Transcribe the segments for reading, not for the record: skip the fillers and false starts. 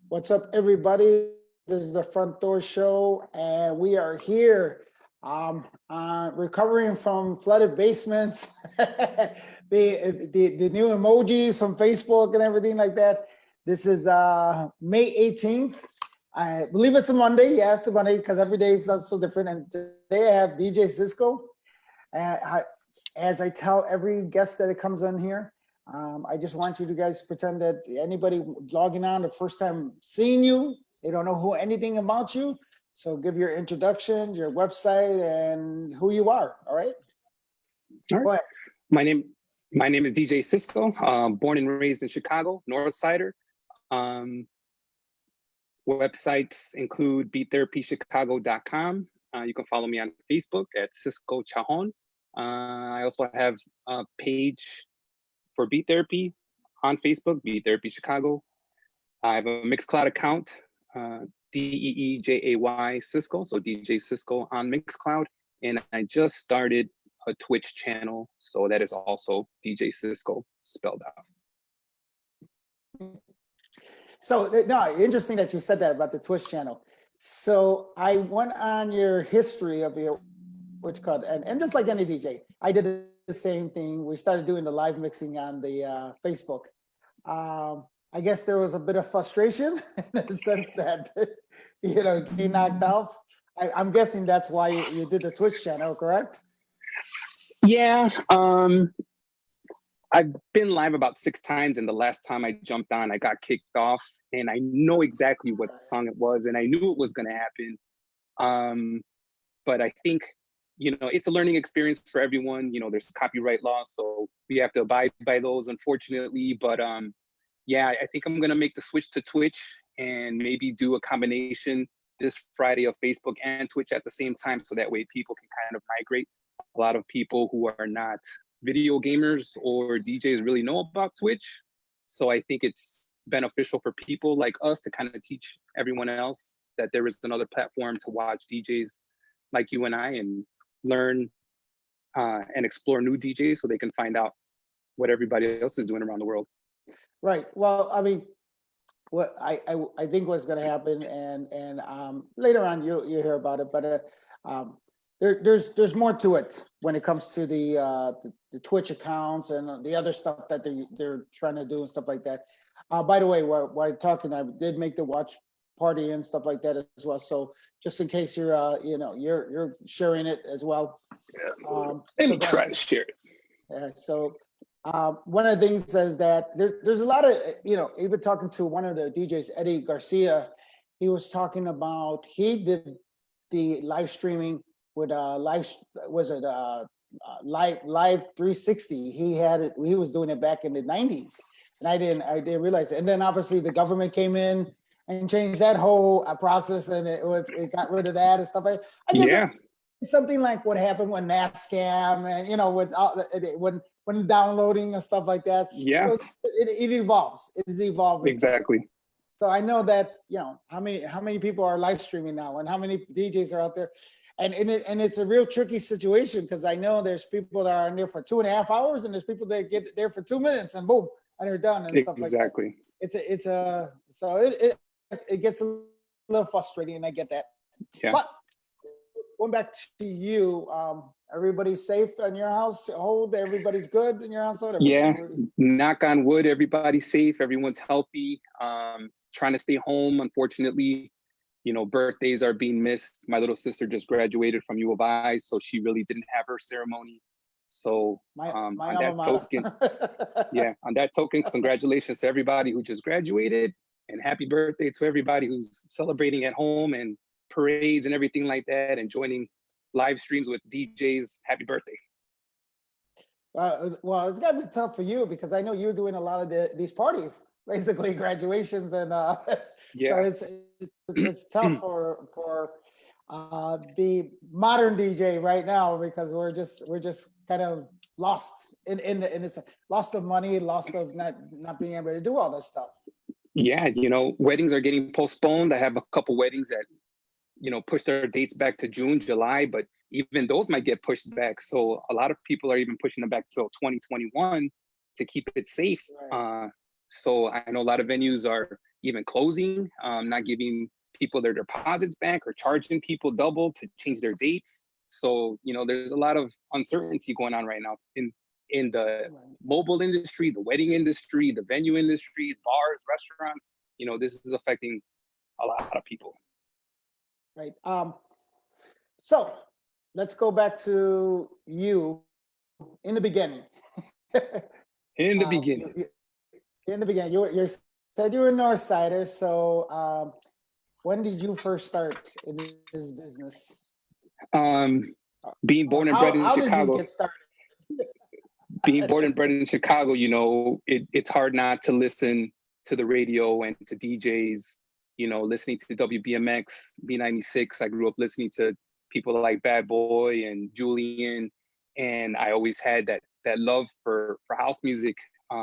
What's up, everybody? This is the Front Door Show, and we are here recovering from flooded basements, the new emojis from Facebook and everything like that. This is May 18th. I believe it's a Monday. Yeah, it's a Monday because every day is so different. And today I have DJ Cisco. As I tell every guest that comes on here, I just want you to guys pretend that anybody logging on the first time seeing you, they don't know anything about you. So give your introduction, your website, and who you are. All right. All right. My name is DJ Cisco. Born and raised in Chicago, North Sider. Websites include beattherapychicago.com. You can follow me on Facebook at Cisco Chajon. I also have a page for Beat Therapy on Facebook, Beat Therapy Chicago. I have a Mixcloud account, DEEJAY Cisco, so DJ Cisco on Mixcloud. And I just started a Twitch channel, so that is also DJ Cisco spelled out. So, no, interesting that you said that about the Twitch channel. So I went on your history of your, what's called, and just like any DJ, I did the same thing. We started doing the live mixing on the Facebook. I guess there was a bit of frustration in the sense that, getting knocked off. I'm guessing that's why you did the Twitch channel, correct? Yeah, I've been live about 6 times, and the last time I jumped on, I got kicked off, and I know exactly what song it was, and I knew it was going to happen. But I think, it's a learning experience for everyone. There's copyright laws, so we have to abide by those, unfortunately. But yeah, I think I'm going to make the switch to Twitch and maybe do a combination this Friday of Facebook and Twitch at the same time, so that way people can kind of migrate. A lot of people who are not video gamers or DJs really know about Twitch. So I think it's beneficial for people like us to kind of teach everyone else that there is another platform to watch DJs like you and I and learn and explore new DJs so they can find out what everybody else is doing around the world. Right. Well, I mean, what I think what's going to happen, and later on you'll hear about it, but there's more to it when it comes to the Twitch accounts and the other stuff that they're trying to do and stuff like that. By the way, while talking, I did make the watch party and stuff like that as well. So just in case you're sharing it as well. Yeah. Let me try to share it. Yeah. So one of the things is that there's a lot of, even talking to one of the DJs, Eddie Garcia, he was talking about, he did the live streaming with live 360. He was doing it back in the 90s, and I didn't realize it. And then obviously the government came in and changed that whole process, and it got rid of that and stuff like that. I guess it's something like what happened when NASCAM and when downloading and stuff like that. Yeah, so it evolves. It is evolving. Exactly. So I know that how many people are live streaming now, and how many DJs are out there. And it's a real tricky situation, because I know there's people that are in there for 2.5 hours, and there's people that get there for 2 minutes and boom, and they're done and stuff like that. Exactly. So it gets a little frustrating, and I get that. Yeah. But going back to you, everybody's safe in your household? Everybody's good in your household? Yeah, knock on wood, everybody's safe, everyone's healthy. Trying to stay home, unfortunately. Birthdays are being missed. My little sister just graduated from U of I, so she really didn't have her ceremony. So on that token, congratulations to everybody who just graduated, and happy birthday to everybody who's celebrating at home and parades and everything like that, and joining live streams with DJs. Happy birthday. Well, it's gotta be tough for you, because I know you're doing a lot of these parties, basically graduations, and so it's tough for the modern DJ right now, because we're just kind of lost in this, lost of money, lost of not being able to do all this stuff. Yeah, weddings are getting postponed. I have a couple weddings that push their dates back to June, July, but even those might get pushed back. So a lot of people are even pushing them back till 2021 to keep it safe. Right. So I know a lot of venues are even closing, not giving people their deposits back or charging people double to change their dates. So, there's a lot of uncertainty going on right now in the mobile industry, the wedding industry, the venue industry, bars, restaurants. This is affecting a lot of people. Right. So let's go back to you in the beginning. In the beginning. In the beginning, you said you were a North Sider. So when did you first start in this business? Being born and bred in How Chicago. did you get started? Being born and bred in Chicago, it's hard not to listen to the radio and to DJs, listening to WBMX, B96. I grew up listening to people like Bad Boy and Julian. And I always had that love for house music,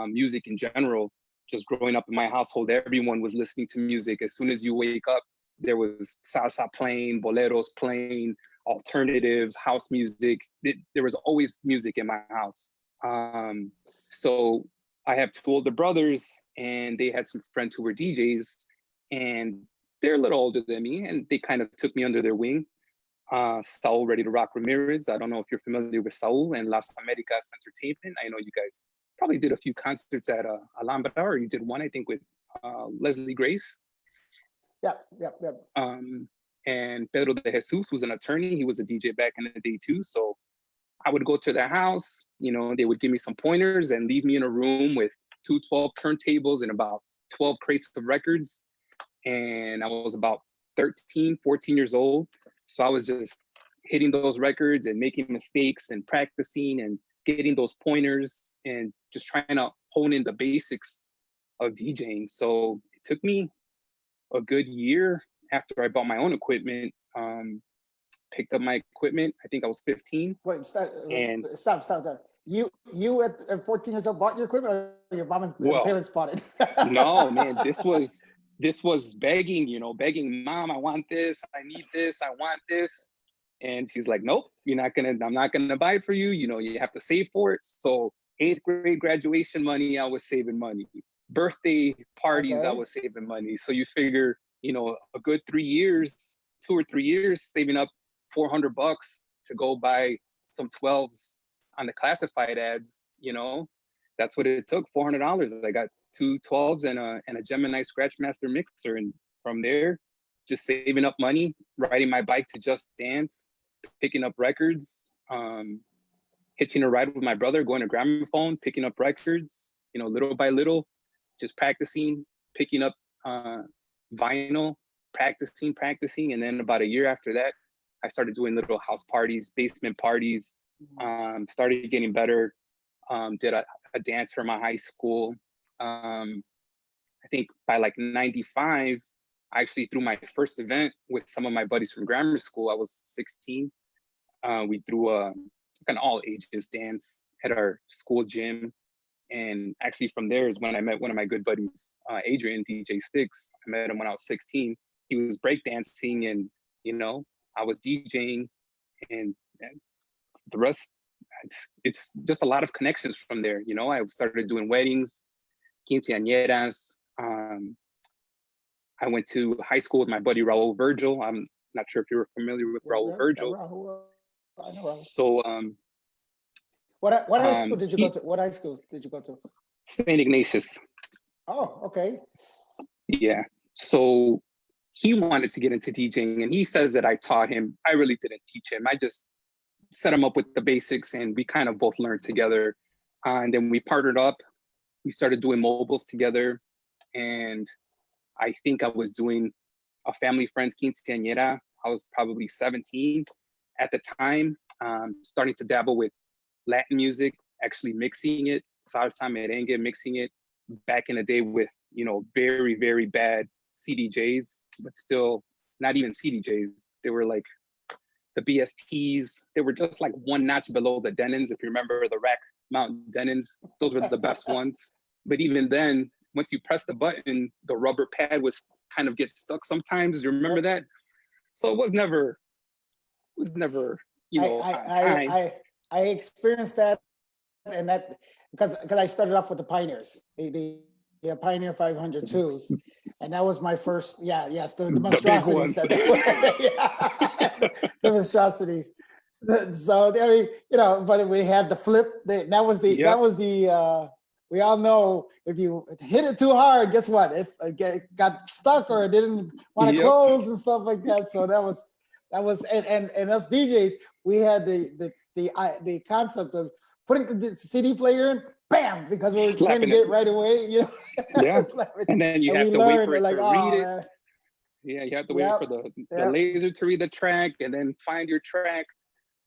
music in general. Just growing up in my household, everyone was listening to music. As soon as you wake up, there was salsa playing, boleros playing, alternative house music. There was always music in my house. So I have two older brothers, and they had some friends who were DJs, and they're a little older than me, and they kind of took me under their wing. Saul Ready to Rock Ramirez. I don't know if you're familiar with Saul and Las Americas Entertainment. I know you guys probably did a few concerts at Alhambra, or you did one, I think, with Leslie Grace. Yep. And Pedro de Jesus, who's an attorney. He was a DJ back in the day too. So I would go to their house, they would give me some pointers and leave me in a room with 12 turntables and about 12 crates of records. And I was about 13, 14 years old. So I was just hitting those records and making mistakes and practicing and getting those pointers and just trying to hone in the basics of DJing. So it took me a good year after I bought my own equipment, picked up my equipment. I think I was 15. Wait, stop. You at 14 years old bought your equipment, or your mom and parents bought it? No, man, this was begging, begging, Mom, I want this, I need this, I want this. And she's like, nope, I'm not gonna buy it for you. You have to save for it. So 8th grade graduation money, I was saving money. Birthday parties, okay. I was saving money. So you figure, a good 2 or 3 years, saving up $400 to go buy some 12s on the classified ads, that's what it took, $400. I got 2 12s and a Gemini Scratchmaster mixer. And from there, just saving up money, riding my bike to Just Dance, picking up records, hitching a ride with my brother, going to Gramophone, picking up records, little by little, just practicing, picking up vinyl, practicing. And then about a year after that, I started doing little house parties, basement parties, started getting better, did a dance for my high school. I think by like 95, I actually threw my first event with some of my buddies from grammar school. I was 16. We threw an all ages dance at our school gym. And actually from there is when I met one of my good buddies, Adrian, DJ Sticks. I met him when I was 16. He was breakdancing and, I was DJing and the rest, it's just a lot of connections from there. I started doing weddings, quinceañeras. I went to high school with my buddy Raul Virgil. I'm not sure if you were familiar with Raul Virgil. I know Raul. So, what high school did you go to? What high school did you go to? St. Ignatius. Oh, okay. Yeah. So he wanted to get into DJing, and he says that I taught him. I really didn't teach him. I just set him up with the basics, and we kind of both learned together. And then we partnered up. We started doing mobiles together, and I think I was doing a family friend's quinceañera. I was probably 17 at the time, starting to dabble with Latin music, actually mixing it, salsa, merengue, mixing it back in the day with, very, very bad CDJs, but still not even CDJs. They were like the BSTs. They were just like one notch below the Denons. If you remember the Rack Mountain Denons, those were the best ones. But even then, once you press the button, the rubber pad would kind of get stuck sometimes. You remember that? So it was never, I experienced that, and that because I started off with the Pioneers, the Pioneer 502s, And that was my first, yes, the big monstrosities ones. the monstrosities. So I mean, but we had the flip. That was the we all know if you hit it too hard, guess what? If it got stuck or it didn't want to close and stuff like that. So that was and us DJs, we had the concept of putting the CD player in, bam, because we were trying to get it right away, Yeah. And then you have to wait for it to read it. Man. Yeah, you have to wait for the laser to read the track and then find your track.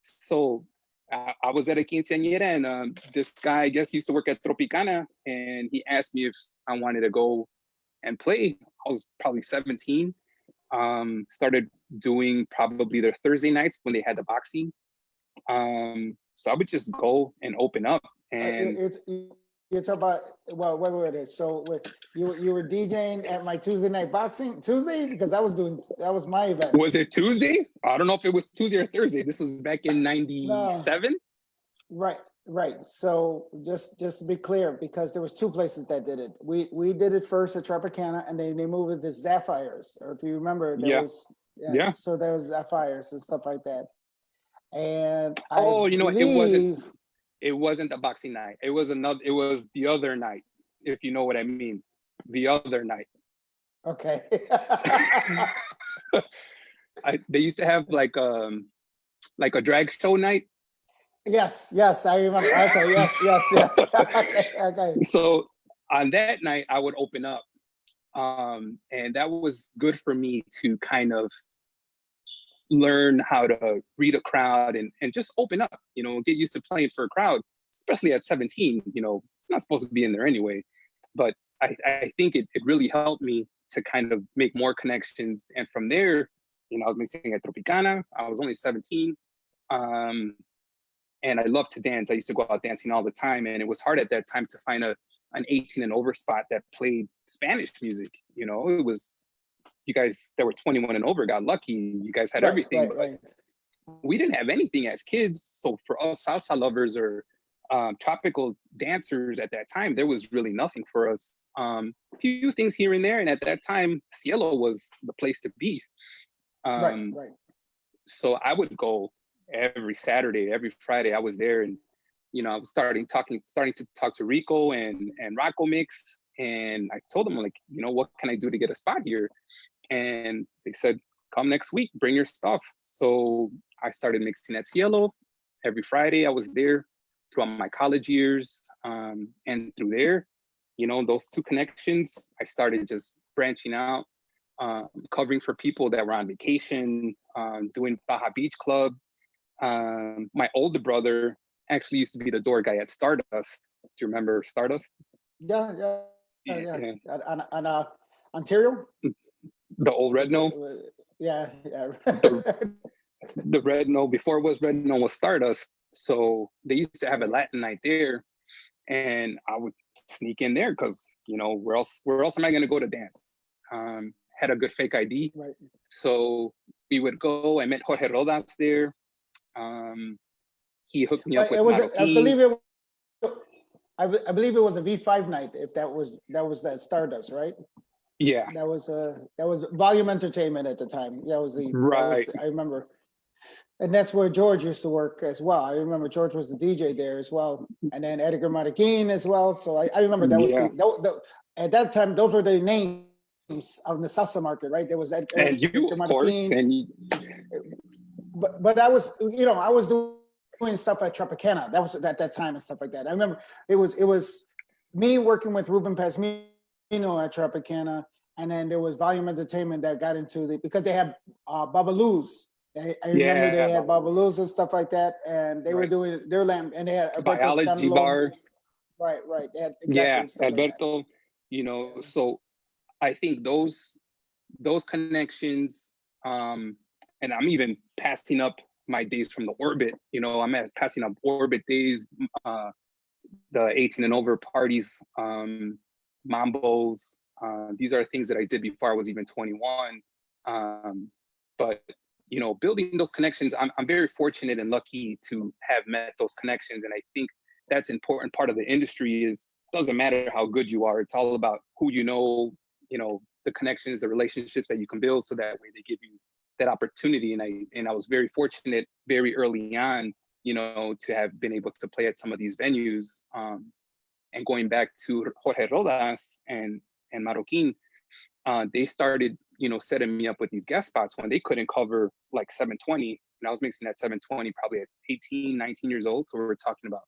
So I was at a quinceañera and this guy, I guess, used to work at Tropicana, and he asked me if I wanted to go and play. I was probably 17. Started doing probably their Thursday nights when they had the boxing. So I would just go and open up. And you're talking about, well, wait. So you were DJing at my Tuesday night boxing Tuesday, because that was my event. Was it Tuesday? I don't know if it was Tuesday or Thursday. This was back in '97. No. Right. So just to be clear, because there was two places that did it. We did it first at Tropicana, and then they moved it to Sapphires. Or if you remember, so there was Sapphires and stuff like that. And it wasn't a boxing night. It was the other night, if you know what I mean. The other night. Okay. They used to have like a drag show night. Yes, I remember. Okay, yes. Okay. So on that night, I would open up. And that was good for me to kind of learn how to read a crowd and just open up, get used to playing for a crowd, especially at 17, not supposed to be in there anyway. But I think it really helped me to kind of make more connections. And from there, I was mixing at Tropicana. I was only 17. And I loved to dance. I used to go out dancing all the time. And it was hard at that time to find an 18 and over spot that played Spanish music. It was, you guys that were 21 and over got lucky. You guys had everything, but we didn't have anything as kids. So for us salsa lovers or tropical dancers at that time, there was really nothing for us. A few things here and there. And at that time, Cielo was the place to be. Right. So I would go every Saturday, every Friday. I was there, and I was starting to talk to Rico and Rocco Mix. And I told them, like, what can I do to get a spot here? And they said, come next week, bring your stuff. So I started mixing at Cielo every Friday. I was there throughout my college years. And through there, those two connections, I started just branching out, covering for people that were on vacation, doing Baja Beach Club. My older brother actually used to be the door guy at Stardust. Do you remember Stardust? Yeah. On Ontario? The old Red No? Yeah. The Red No, before it was Red No, was Stardust. So they used to have a Latin night there, and I would sneak in there because, where else am I going to go to dance? Had a good fake ID. Right. So we would go. I met Jorge Rodas there. He hooked me up with Marroquin. I believe it was a V5 night. If that was that Stardust, right? Yeah. That was Volume Entertainment at the time. That was I remember, and that's where George used to work as well. I remember George was the DJ there as well, and then Edgar Marroquin as well. So I remember that was at that time those were the names of the salsa market, right? There was Edgar of course, but I was I was doing stuff at Tropicana. That was at that time and stuff like that. I remember it was me working with Ruben Pasmino at Tropicana, and then there was Volume Entertainment that got into because they had Babalu's. I remember they had Babalu's and stuff like that, and they were doing their lamp, and they had biology bar. Right. They had Alberto. Like so I think those connections, and I'm even passing up my days from the Orbit. I'm passing up Orbit days, the 18 and over parties, Mambos. These are things that I did before I was even 21. But building those connections, I'm very fortunate and lucky to have met those connections. And I think that's an important part of the industry. Doesn't matter how good you are. It's all about who the the connections, the relationships that you can build, so that way they give you that opportunity. And I was very fortunate very early on, you know, to have been able to play at some of these venues. And going back to Jorge Rodas and Marroquin, they started, you know, setting me up with these guest spots when they couldn't cover like 720. And I was mixing at 720 probably at 18, 19 years old. So we were talking about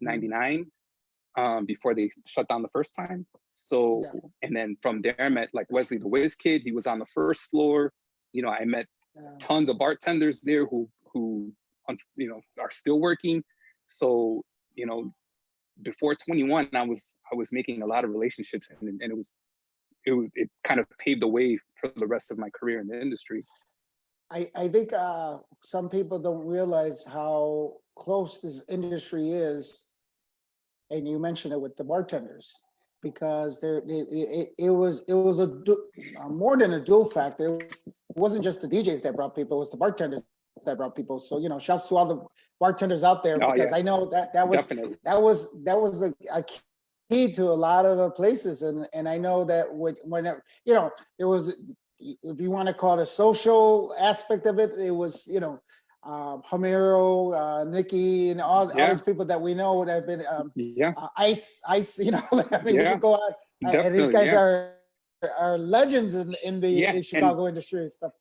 99, before they shut down the first time. So, and then from there, I met like Wesley the Whiz Kid. He was on the first floor. You know, I met tons of bartenders there who you know, are still working. So, you know, before 21, I was making a lot of relationships, and it kind of paved the way for the rest of my career in the industry. I think some people don't realize how close this industry is, and you mentioned it with the bartenders, because it was more than a dual factor. It wasn't just the DJs that brought people; it was the bartenders that brought people. So, you know, shouts to all the bartenders out there, because I know that was a key to a lot of places, and I know that whenever, you know, there was, if you want to call it a social aspect of it, it was, you know, Homero, Nikki, and all these people that we know that have been Ice, you know, I mean, we could go out, and these guys are legends in the Chicago industry and stuff.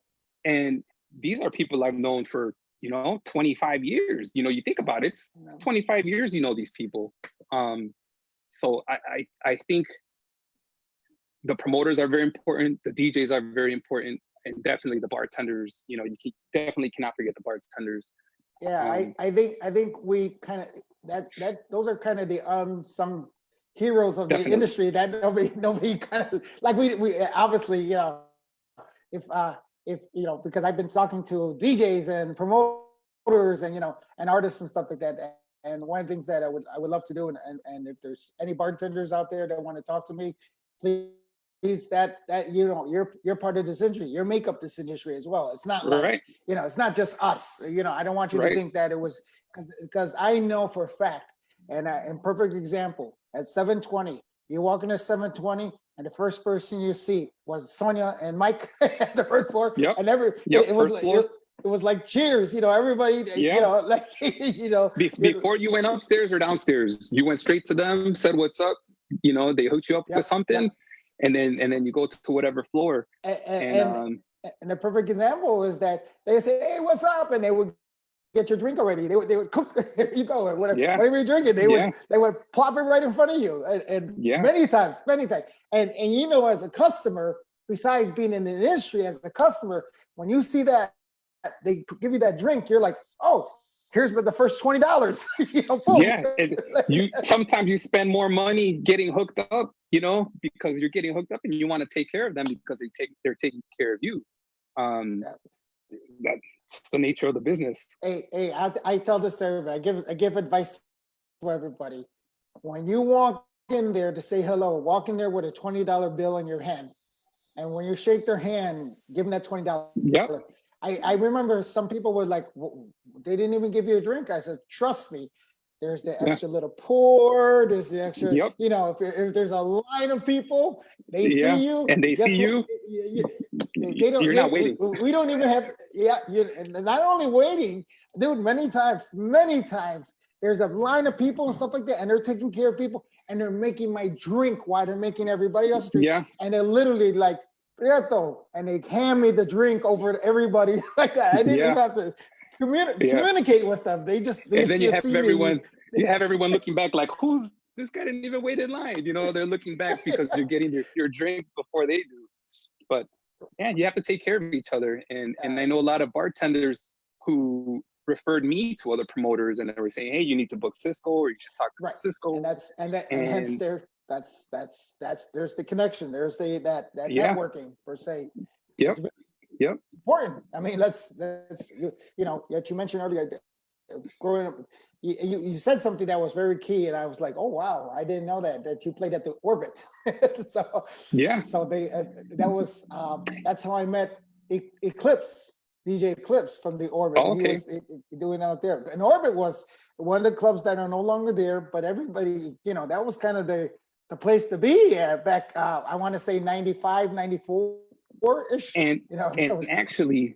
And these are people I've known for, you know, 25 years. You know, you think about it, it's 25 years, you know, these people. So I think the promoters are very important, the DJs are very important, and definitely the bartenders. You know, you definitely cannot forget the bartenders. Yeah, I think we kind of that those are kind of the unsung heroes of the industry that nobody kind of, like, we obviously, you know, if you know, because I've been talking to DJs and promoters and, you know, and artists and stuff like that. And one of the things that I would love to do, and if there's any bartenders out there that want to talk to me, please, that you know, you're part of this industry. You make up this industry as well. It's not like, you know, it's not just us. You know, I don't want you to think that it was, because I know for a fact, and perfect example, at 720, you walk into 720, and the first person you see was Sonia and Mike at the first floor. And it was like cheers, you know, everybody, you know, like, you know. Before you went upstairs or downstairs, you went straight to them, said what's up, you know, they hooked you up with something, and then you go to whatever floor. And the perfect example is that they say, hey, what's up? And they would get your drink already. They would cook, you go, whatever you're drinking, they would plop it right in front of you. And many times. And you know, as a customer, besides being in the industry, as a customer, when you see that they give you that drink, you're like, oh, here's the first $20. You know, and sometimes you spend more money getting hooked up, you know, because you're getting hooked up and you want to take care of them because they're taking care of you. That's the nature of the business. Hey, I tell this to everybody. I give advice to everybody. When you walk in there to say hello, walk in there with a $20 bill in your hand, and when you shake their hand, give them that $20. I remember some people were like, they didn't even give you a drink. I said, trust me, there's the extra little pour, there's the extra, you know, if there's a line of people, they see you. And they see you. They don't, you're not waiting. We don't even have, and not only waiting, dude, many times, there's a line of people and stuff like that, and they're taking care of people, and they're making my drink while they're making everybody else drink. And they're literally like, Prieto, and they hand me the drink over to everybody like that. I didn't even have to communicate with them. They and then you have everyone looking back like, who's this guy? Didn't even wait in line. You know, they're looking back because you're getting your drink before they do. But yeah, you have to take care of each other. And I know a lot of bartenders who referred me to other promoters, and they were saying, hey, you need to book Cisco, or you should talk to Cisco. And hence there's the connection. There's that networking per se. Important. I mean, let's you know, that you mentioned earlier, growing up, you said something that was very key, and I was like, oh wow, I didn't know that you played at the Orbit. So they that was that's how I met Eclipse. DJ Eclipse from the Orbit. He was doing out there. And Orbit was one of the clubs that are no longer there, but everybody, you know, that was kind of the the place to be back, I want to say 95, 94-ish. And You know, and actually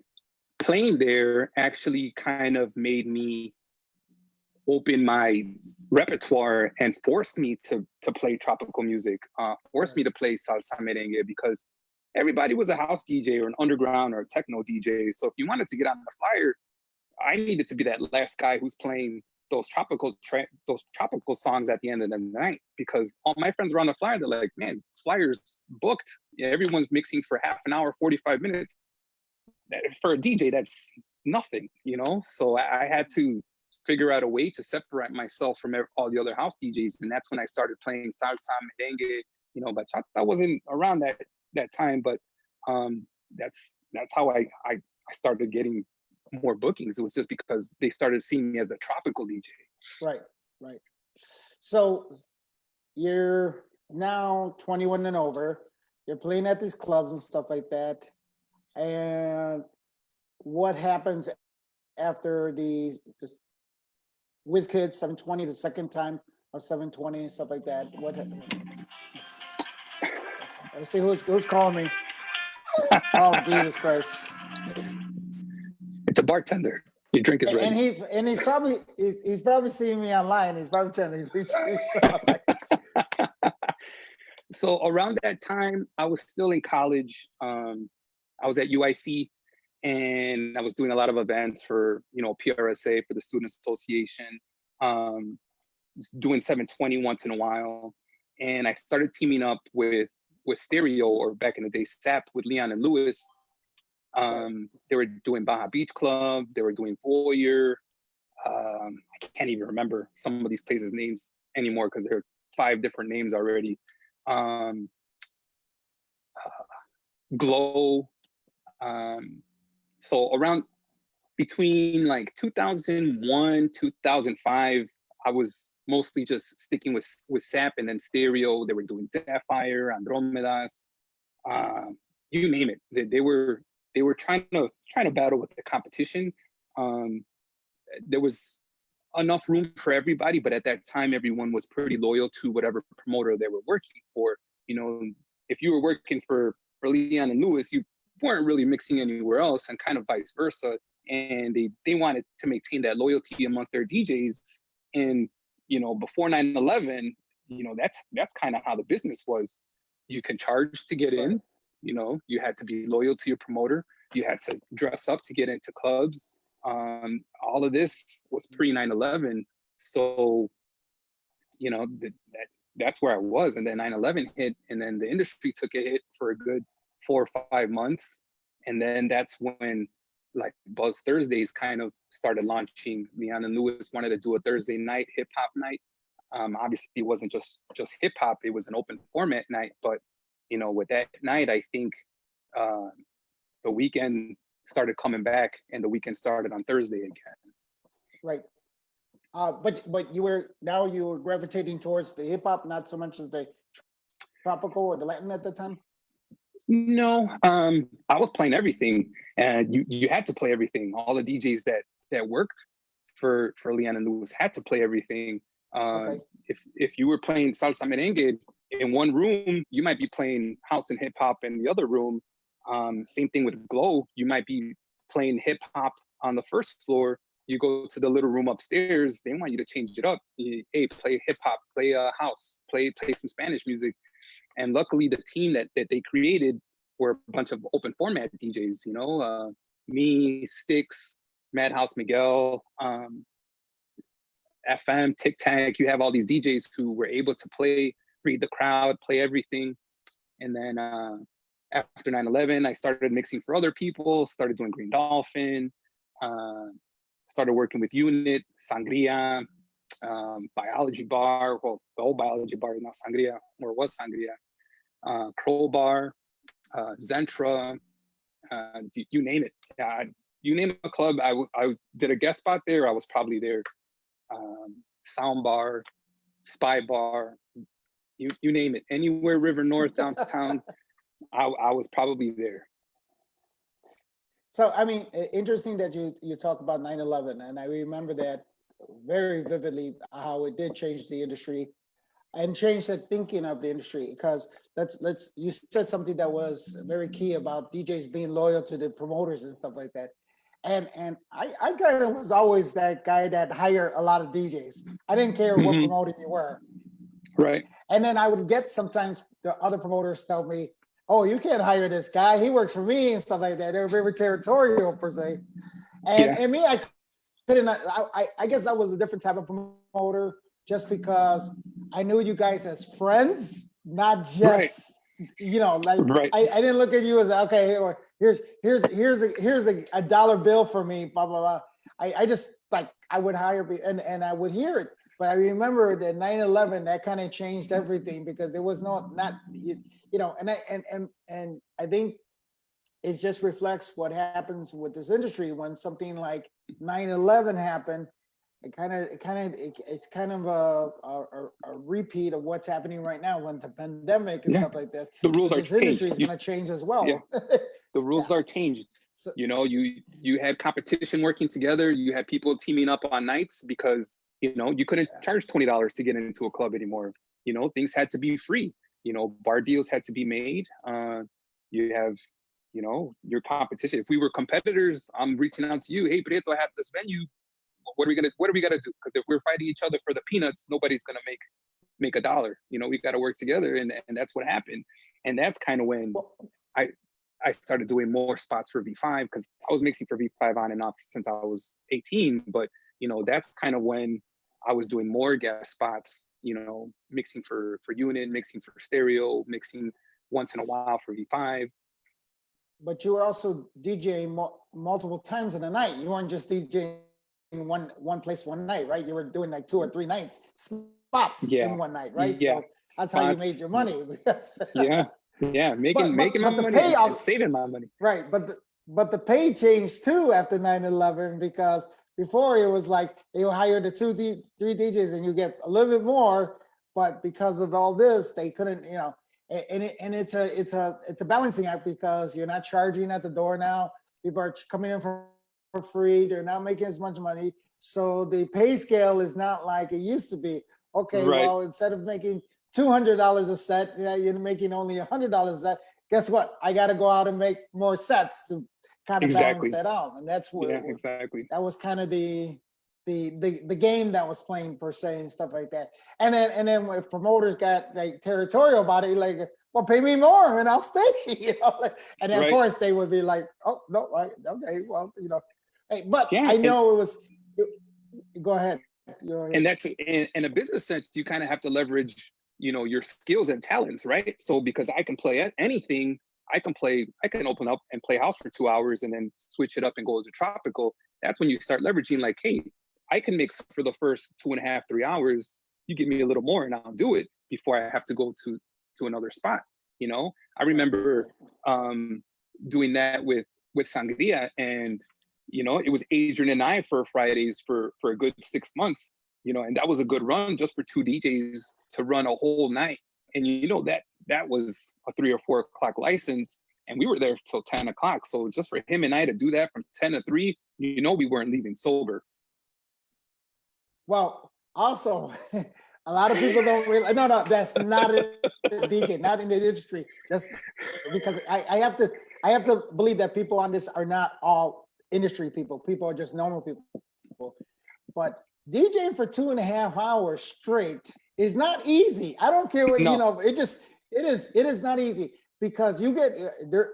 playing there actually kind of made me open my repertoire and forced me to play tropical music, forced me to play salsa merengue, because everybody was a house DJ or an underground or a techno DJ. So if you wanted to get on the flyer, I needed to be that last guy who's playing those tropical songs at the end of the night, because all my friends were on the flyer. They're like, man, flyers booked. Yeah, everyone's mixing for half an hour, 45 minutes. For a DJ, that's nothing, you know? So I had to figure out a way to separate myself from all the other house DJs. And that's when I started playing salsa, merengue, you know, bachata wasn't around that time, but that's how I started getting more bookings. It was just because they started seeing me as the tropical DJ. Right. So you're now 21 and over. You're playing at these clubs and stuff like that. And what happens after the WizKids 720, the second time of 720 and stuff like that? What? Let's see who's calling me. Oh, Jesus Christ! It's a bartender. Your drink is ready. And he's probably seeing me online. He's probably trying to reach me. So around that time, I was still in college. I was at UIC, and I was doing a lot of events for, you know, PRSA, for the Student Association, doing 720 once in a while. And I started teaming up with Stereo, or back in the day, SAP, with Leon and Lewis. They were doing Baja Beach Club. They were doing Voyeur. I can't even remember some of these places' names anymore, because there are 5 different names already. Glow. So around between like 2001, 2005, I was mostly just sticking with SAP, and then Stereo. They were doing Sapphire, Andromedas, you name it. They were trying to battle with the competition. There was enough room for everybody, but at that time, everyone was pretty loyal to whatever promoter they were working for. You know, if you were working for Leon and Lewis, you weren't really mixing anywhere else, and kind of vice versa. And they wanted to maintain that loyalty amongst their DJs. And, you know, before 9/11, you know, that's kind of how the business was. You can charge to get in. You know, you had to be loyal to your promoter. You had to dress up to get into clubs. All of this was pre 9/11. So, you know, that's where I was. And then 9/11 hit, and then the industry took a hit for a good 4 or 5 months. And then that's when, like, Buzz Thursdays kind of started launching. Leon and Lewis wanted to do a Thursday night hip hop night. Obviously, it wasn't just hip hop; it was an open format night. But, you know, with that night, I think the weekend started coming back, and the weekend started on Thursday again. Right. But you were gravitating towards the hip hop, not so much as the tropical or the Latin at the time. No, I was playing everything, and you had to play everything. All the DJs that worked for Leon and Lewis had to play everything. Okay. If you were playing salsa merengue in one room, you might be playing house and hip hop in the other room. Same thing with Glow. You might be playing hip hop on the first floor. You go to the little room upstairs, they want you to change it up. Hey, play hip hop, play house, play some Spanish music. And luckily, the team that they created were a bunch of open format DJs. You know, me, Sticks, Madhouse Miguel, FM, Tic Tac. You have all these DJs who were able to read the crowd, play everything. And then after 9/11, I started mixing for other people. Started doing Green Dolphin. Started working with Unit, Sangria, Biology Bar. Well, the old Biology Bar is now Sangria, or was Sangria. Crowbar, Zentra, you name it. You name a club, I did a guest spot there. I was probably there. Sound Bar, Spy Bar, you name it. Anywhere River North, downtown, I was probably there. So, I mean, interesting that you talk about 9/11, and I remember that very vividly, how it did change the industry. and change the thinking of the industry, because you said something that was very key about DJs being loyal to the promoters and stuff like that. And I kind of was always that guy that hired a lot of DJs. I didn't care what Mhm. promoter you were. Right. And then I would get sometimes the other promoters tell me, "Oh, you can't hire this guy. He works for me," and stuff like that. They were very territorial per se. Yeah. And me, I couldn't. I guess I was a different type of promoter, just because I knew you guys as friends, not Right. just like Right. I didn't look at you as, okay, or here's a dollar bill for me, blah blah blah. I just, like, I would hire and I would hear it. But I remember that 9/11, that kind of changed everything, because there was not and I think it just reflects what happens with this industry when something like 9/11 happened. It's kind of a repeat of what's happening right now when the pandemic and Yeah. stuff like this. The So rules are this industry changed. is going to change as well. Yeah. The rules Yeah. are changed. So, You had competition working together. You had people teaming up on nights because you couldn't charge $20 to get into a club anymore. Things had to be free. Bar deals had to be made. You have your competition. If we were competitors, I'm reaching out to you. Hey, Prieto, I have this venue. What are we gonna do? Because if we're fighting each other for the peanuts, nobody's gonna make a dollar. We got to work together, and that's what happened. And that's kind of when well, I started doing more spots for V5, because I was mixing for V5 on and off since I was 18. But that's kind of when I was doing more guest spots. Mixing for unit, mixing for stereo, mixing once in a while for V5. but you were also DJing multiple times in a night. You weren't just DJing one place one night, right? You were doing like 2 or 3 nights spots Yeah. in one night, right? Yeah. So that's how you made your money. Yeah. Yeah. Making my the money and saving my money. right, but the pay changed too after 9/11, because before it was like they would hire the 3 DJs and you get a little bit more, but because of all this, they couldn't, and it's a balancing act, because you're not charging at the door now. People are coming in for free. They're not making as much money. So the pay scale is not like it used to be. Okay, Right. well, instead of making $200 a set, you're making only $100 a set. Guess what? I got to go out and make more sets to kind of Exactly. balance that out. And that's what, Yeah, exactly. that was kind of the game that was playing per se and stuff like that. And then if promoters got like territorial about it, like, well, pay me more and I'll stay. And then of Right. course they would be like, oh no, okay, well, hey, but Yeah, I know it was. Go ahead. And that's in a business sense, you kind of have to leverage, your skills and talents, right? So because I can play at anything, I can open up and play house for 2 hours and then switch it up and go to tropical. That's when you start leveraging, like, hey, I can mix for the first 2.5, 3 hours. You give me a little more and I'll do it before I have to go to another spot. I remember doing that with Sangria, and it was Adrian and I for Fridays for a good 6 months, and that was a good run just for 2 DJs to run a whole night. And that was a 3 or 4 o'clock license, and we were there till 10 o'clock. So just for him and I to do that from 10 to 3, we weren't leaving sober. Well, also, a lot of people don't realize. No, that's not a DJ, not in the industry. That's because I have to believe that people on this are not all industry people. People are just normal people. But DJing for 2.5 hours straight is not easy. I don't care what No. it is not easy, because you get there.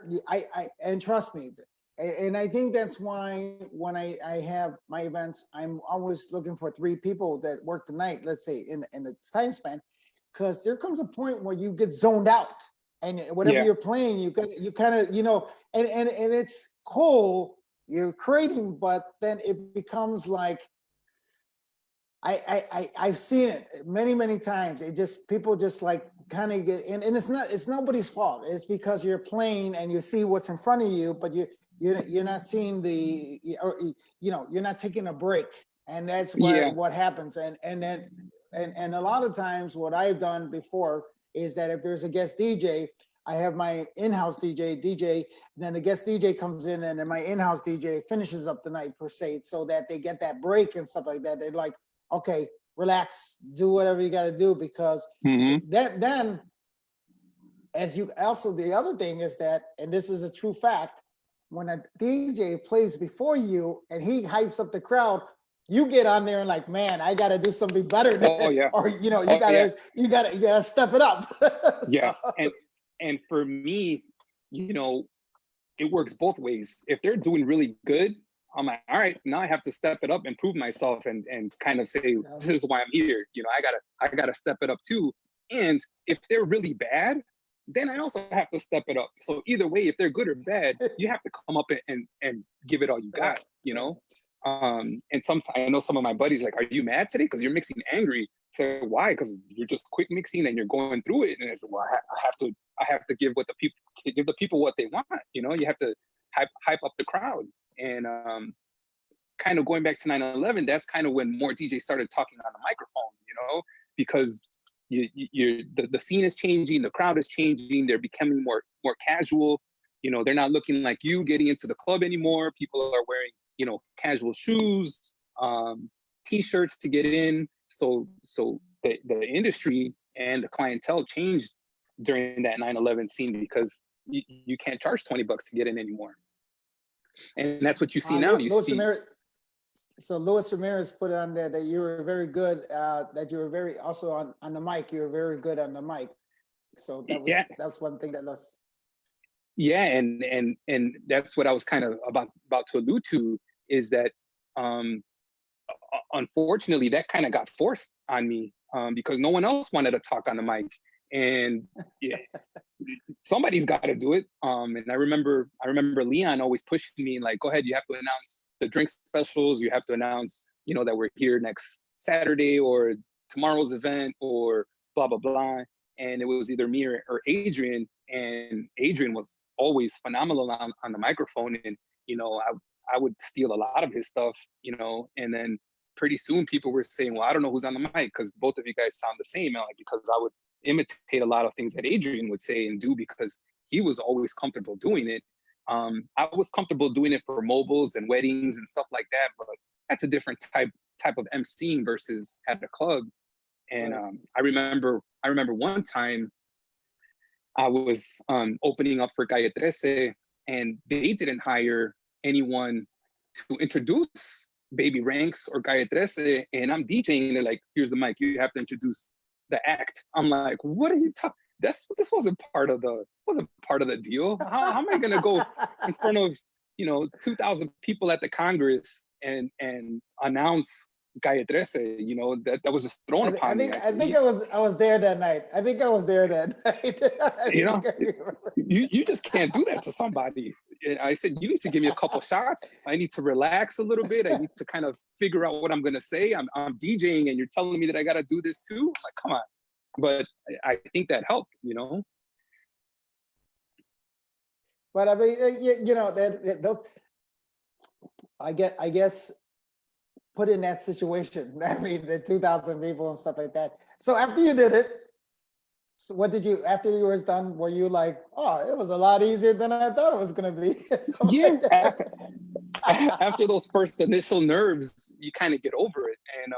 And trust me. And I think that's why when I have my events, I'm always looking for 3 people that work the night, let's say in the time span, because there comes a point where you get zoned out, and whatever you're playing, you kind of, and it's cool, you're creating, but then it becomes like, I've seen it many times. It just, people just like kind of get in, and it's nobody's fault. It's because you're playing and you see what's in front of you, but you're not seeing you're not taking a break, and that's what happens. And a lot of times what I've done before is that if there's a guest DJ, I have my in-house DJ, then the guest DJ comes in, and then my in-house DJ finishes up the night per se, so that they get that break and stuff like that. They're like, okay, relax, do whatever you got to do, because Mm-hmm. then as you also, the other thing is that, and this is a true fact, when a DJ plays before you and he hypes up the crowd, you get on there and like, man, I got to do something better than, Oh yeah. or you know, Oh yeah. you gotta step it up. Yeah. So, And for me, you know, it works both ways. If they're doing really good, I'm like, all right, now I have to step it up and prove myself and kind of say, yeah. this is why I'm here. You know, I gotta step it up too. And if they're really bad, then I also have to step it up. So either way, if they're good or bad, you have to come up and give it all you got, you know? And sometimes I know some of my buddies like, are you mad today? Because you're mixing angry. So why? Because you're just quick mixing and you're going through it. And it's, well, I have to give the people what they want. You know, you have to hype up the crowd. And kind of going back to 9/11, that's kind of when more DJs started talking on the microphone, you know, because the scene is changing, the crowd is changing, they're becoming more casual. You know, they're not looking like you getting into the club anymore. People are wearing, you know, casual shoes, t-shirts to get in. So the industry and the clientele changed during that 9/11 scene, because you can't charge $20 to get in anymore. And that's what you see now. You see. So Luis Ramirez put on there that you were very good, that you were very, also on the mic, you were very good on the mic. So that's one thing that was. Yeah, and that's what I was kind of about to allude to, is that unfortunately that kind of got forced on me, because no one else wanted to talk on the mic. And yeah, somebody's got to do it. And I remember Leon always pushing me like, go ahead, you have to announce the drink specials. You have to announce, you know, that we're here next Saturday or tomorrow's event or blah, blah, blah. And it was either me or Adrian. And Adrian was always phenomenal on the microphone. And, you know, I would steal a lot of his stuff, you know, and then pretty soon people were saying, well, I don't know who's on the mic because both of you guys sound the same. And like, because I would imitate a lot of things that Adrian would say and do because he was always comfortable doing it. I was comfortable doing it for mobiles and weddings and stuff like that, but that's a different type of emceeing versus at a club. And Right. I remember one time I was opening up for Calle 13, and they didn't hire anyone to introduce Baby Ranks or Calle 13, and I'm DJing. They're like, "Here's the mic. You have to introduce the act." I'm like, "What are you talking? This wasn't part of the deal. How am I gonna go in front of 2,000 people at the Congress and announce Calle 13? You know, that was just thrown upon me. I think I was there that night. I think I was there that night. You know, you just can't do that to somebody. I said, you need to give me a couple shots. I need to relax a little bit. I need to kind of figure out what I'm gonna say. I'm DJing, and you're telling me that I got to do this too. Like, come on. But I think that helped, you know. But I mean, you know, those. I guess, put in that situation. I mean, the 2,000 people and stuff like that. So after you did it, so what did you, after you were done, were you like, oh, it was a lot easier than I thought it was going to be? Yeah. After those first initial nerves, you kind of get over it. And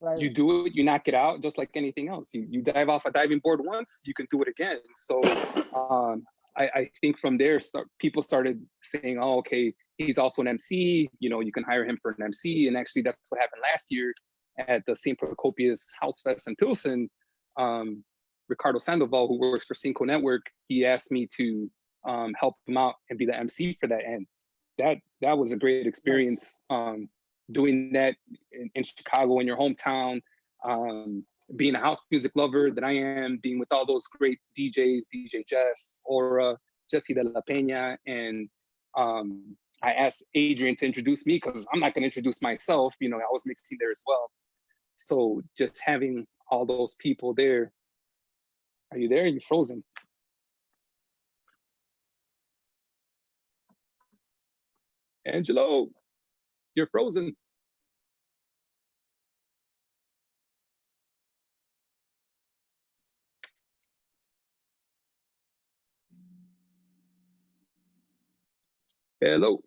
right. you do it, you knock it out, just like anything else. You dive off a diving board once, you can do it again. So I think from there, people started saying, oh, okay, he's also an MC, you know, you can hire him for an MC. And actually that's what happened last year at the St. Procopius House Fest in Pilsen. Ricardo Sandoval, who works for Cinco Network, he asked me to help him out and be the MC for that. And that was a great experience. Nice. Doing that in Chicago, in your hometown, being a house music lover that I am, being with all those great DJs, DJ Jess, Aura, Jesse de la Peña, and I asked Adrian to introduce me because I'm not going to introduce myself. You know, I was mixing there as well. So just having all those people there. Are you there? You're frozen. Angelo, you're frozen. Hello.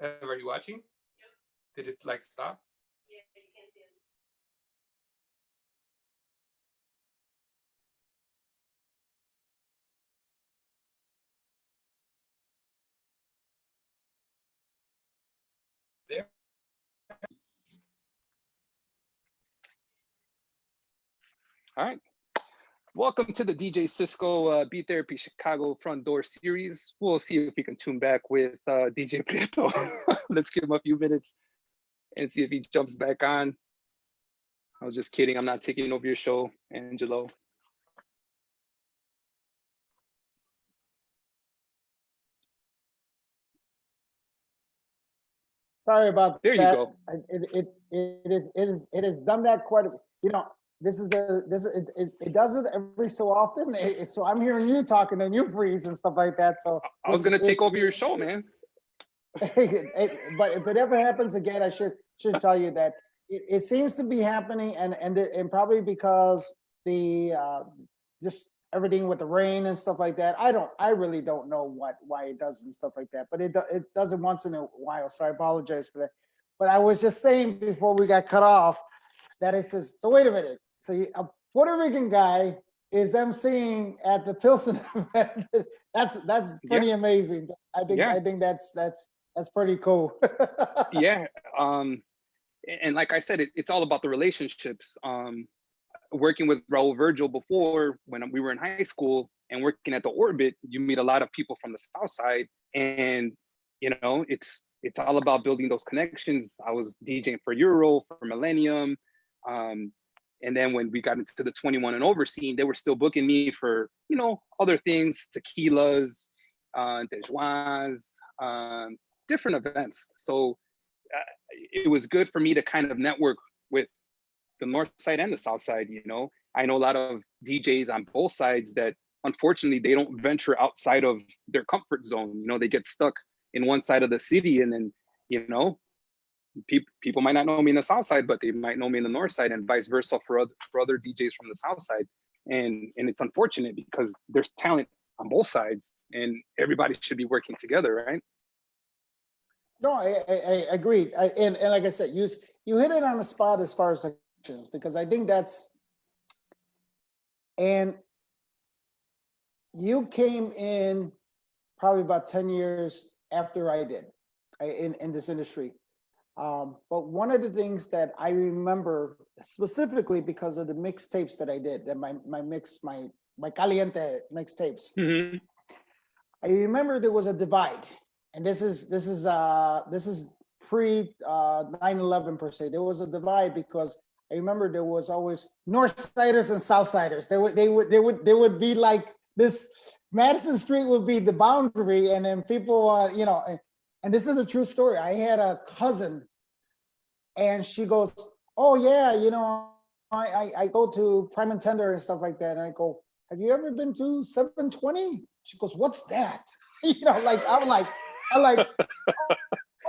Everybody watching? Did it like stop? There. All right. Welcome to the DJ Cisco Beat Therapy Chicago Front Door Series. We'll see if we can tune back with DJ Prieto. Let's give him a few minutes and see if he jumps back on. I was just kidding. I'm not taking over your show, Angelo. Sorry about There that. you go. It has done that quite a, you know, it does it every so often. So I'm hearing you talking and you freeze and stuff like that. So I was gonna take over your show, man. But if it ever happens again, I should tell you that it seems to be happening, and probably because the just everything with the rain and stuff like that. I really don't know why it does and stuff like that. But it does it once in a while. So I apologize for that. But I was just saying before we got cut off that it says, so wait a minute. So a Puerto Rican guy is emceeing at the Pilsen event. That's pretty amazing. I think that's pretty cool. Yeah. And like I said, it's all about the relationships. Working with Raul Virgil before, when we were in high school and working at the Orbit, you meet a lot of people from the South Side, and it's all about building those connections. I was DJing for Euro, for Millennium, and then when we got into the 21 and over scene, they were still booking me for other things, tequilas, dejois, different events. So it was good for me to kind of network with the North Side and the South Side. I know a lot of DJs on both sides that unfortunately they don't venture outside of their comfort zone. They get stuck in one side of the city, and then people might not know me in the South Side, but they might know me in the North Side, and vice versa for other DJs from the South Side. And it's unfortunate because there's talent on both sides, and everybody should be working together, right? No, I agreed. And like I said, you hit it on the spot as far as the questions, because I think that's, and you came in probably about 10 years after I did in this industry. But one of the things that I remember specifically because of the mixtapes that I did, that my caliente mixtapes, Mm-hmm. I remember there was a divide. And this is pre 9/11 per se. There was a divide because I remember there was always Northsiders and Southsiders. They would be like this. Madison Street would be the boundary, and then people, and this is a true story. I had a cousin, and she goes, "Oh yeah, I go to Prime and Tender and stuff like that." And I go, "Have you ever been to 720?" She goes, "What's that?" I'm like, oh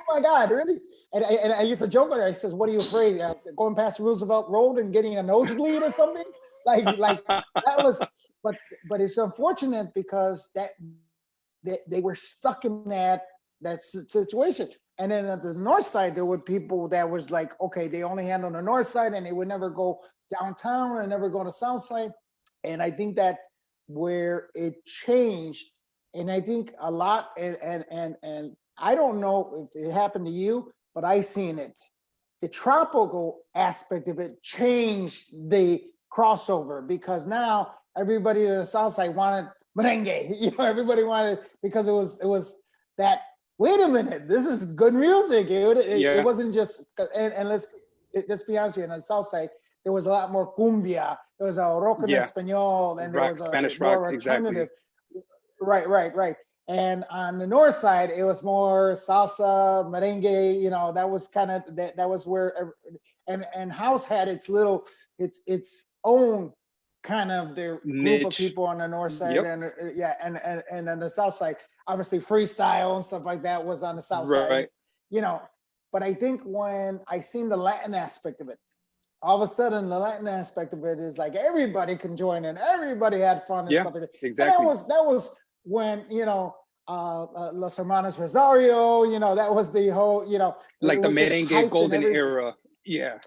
my God, really? And I used to joke with her. I says, "What are you afraid? Going past Roosevelt Road and getting a nosebleed or something?" Like that was, but it's unfortunate because they were stuck in that situation. And then at the North Side, there were people that was like, okay, they only handle the North Side and they would never go downtown and never go to South Side. And I think that where it changed. And I think a lot, and I don't know if it happened to you, but I seen it. The tropical aspect of it changed the crossover because now everybody to the South Side wanted merengue. Everybody wanted, because it was that. Wait a minute, this is good music. It wasn't just, and let's be honest with you, on the South Side there was a lot more cumbia. There was a rock en español, and there was a Spanish more rock, alternative. exactly. Right. And on the North Side, it was more salsa, merengue. That was kind of that was where, and house had its own kind of their group of people on the North Side, and on the South Side, obviously freestyle and stuff like that was on the South Side. But I think when I seen the Latin aspect of it, all of a sudden the Latin aspect of it is like everybody can join in, everybody had fun and stuff like that. Exactly. And that was when, Los Hermanos Rosario, that was the whole, Like it the was just merengue hyped and golden every, era. Yeah.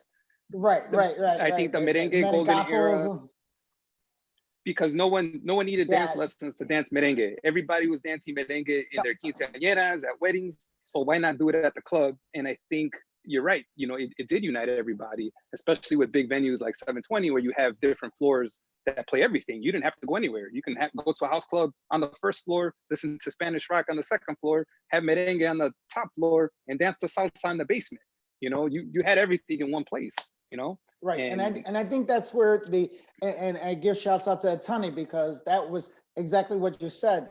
right, The, right, right, I think right. the The merengue golden era, Merengasos, because no one needed dance yeah, lessons to dance merengue. Everybody was dancing merengue in their quinceañeras, at weddings. So why not do it at the club? And I think you're right. It did unite everybody, especially with big venues like 720, where you have different floors that play everything. You didn't have to go anywhere. You can go to a house club on the first floor, listen to Spanish rock on the second floor, have merengue on the top floor, and dance the salsa in the basement. You had everything in one place. right. And I think that's where and I give shouts out to Tony, because that was exactly what you said.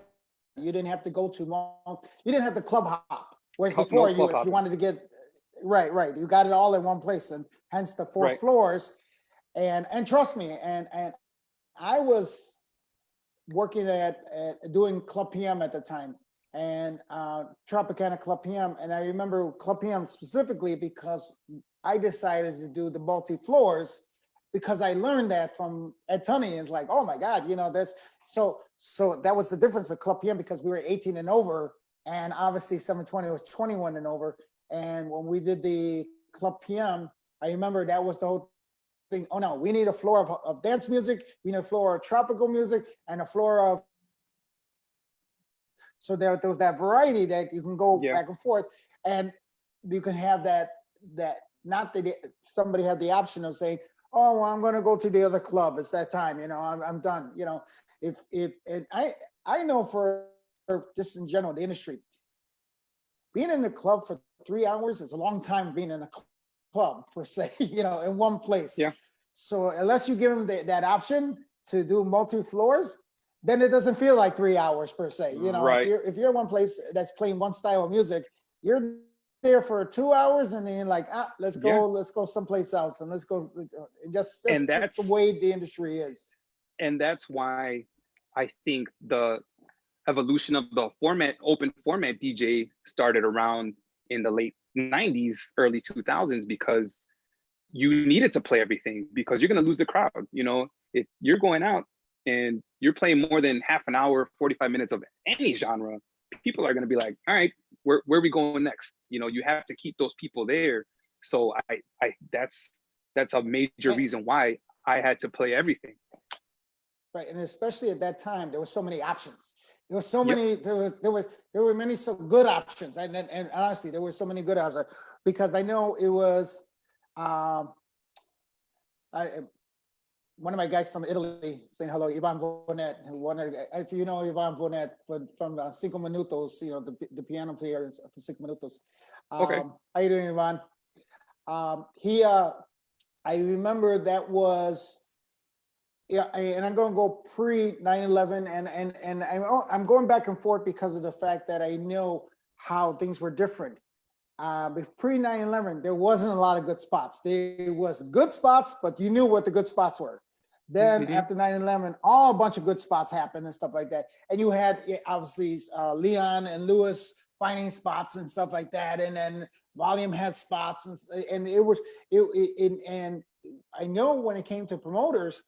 You didn't have to go too long. You didn't have to club hop. Whereas before, No club if you hopping. wanted to get right, you got it all in one place, and hence the four Right. floors. And trust me, and I was working at doing Club PM at the time, and Tropicana Club PM, and I remember Club PM specifically because I decided to do the multi floors, because I learned that from Ed Tunney. Is like, oh my God, that's so that was the difference with Club PM, because we were 18 and over, and obviously 720 was 21 and over. And when we did the Club PM, I remember that was the whole thing. Oh no, we need a floor of dance music, we need a floor of tropical music, and a floor of, so there was that variety that you can go back and forth, and you can have that not that somebody had the option of saying, oh, well, I'm going to go to the other club, it's that time, I'm done. If and I know for just in general, the industry, being in the club for 3 hours is a long time being in a club per se, in one place. Yeah. So unless you give them that option to do multi floors, then it doesn't feel like 3 hours per se. Right. If you're one place that's playing one style of music, you're there for 2 hours, and then like, let's go someplace else, and let's go. That's the way the industry is. And that's why I think the evolution of the open format DJ started around in the late 90s, early 2000s, because you needed to play everything, because you're going to lose the crowd. If you're going out and you're playing more than half an hour, 45 minutes of any genre, people are going to be like, all right, where are we going next? You have to keep those people there. So I that's a major reason why I had to play everything. Right. And especially at that time, there were so many options. There were so many, there were many so good options. And honestly, there were so many good options, because I know it was, one of my guys from Italy saying hello, Ivan Bonet, if you know Ivan Bonet from Cinco Minutos, the piano player for Cinco Minutos. Okay. How you doing, Ivan? I remember that was, and I'm going to go pre 9/11, and I'm going back and forth because of the fact that I know how things were different. Pre 9/11, there wasn't a lot of good spots. There was good spots, but you knew what the good spots were. Then after 9/11, a bunch of good spots happened and stuff like that. And you had obviously Leon and Lewis finding spots and stuff like that. And then Volume had spots, and and I know when it came to promoters,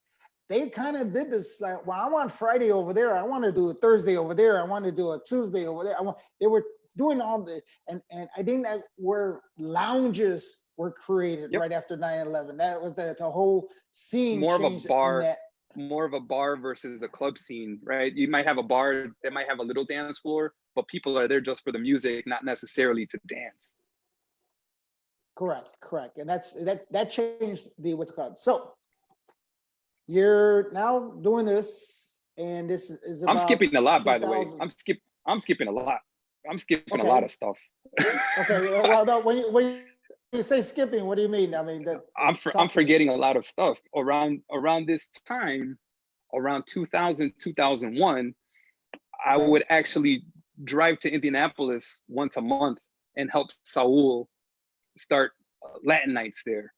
they kind of did this like, well, I want Friday over there, I want to do a Thursday over there, I want to do a Tuesday over there. They were doing all the, and I think that where lounges were created right after 9/11. That was the whole scene. More of a bar versus a club scene, right? You might have a bar that might have a little dance floor, but people are there just for the music, not necessarily to dance. Correct. And that changed the what's called. So you're now doing this, and this is about I'm skipping a lot, by the way. I'm skipping a lot. I'm skipping a lot of stuff. Okay. Well, no, when you say skipping, what do you mean? I mean, I'm forgetting a lot of stuff around this time, around 2000, 2001. I would actually drive to Indianapolis once a month and help Saul start Latin nights there.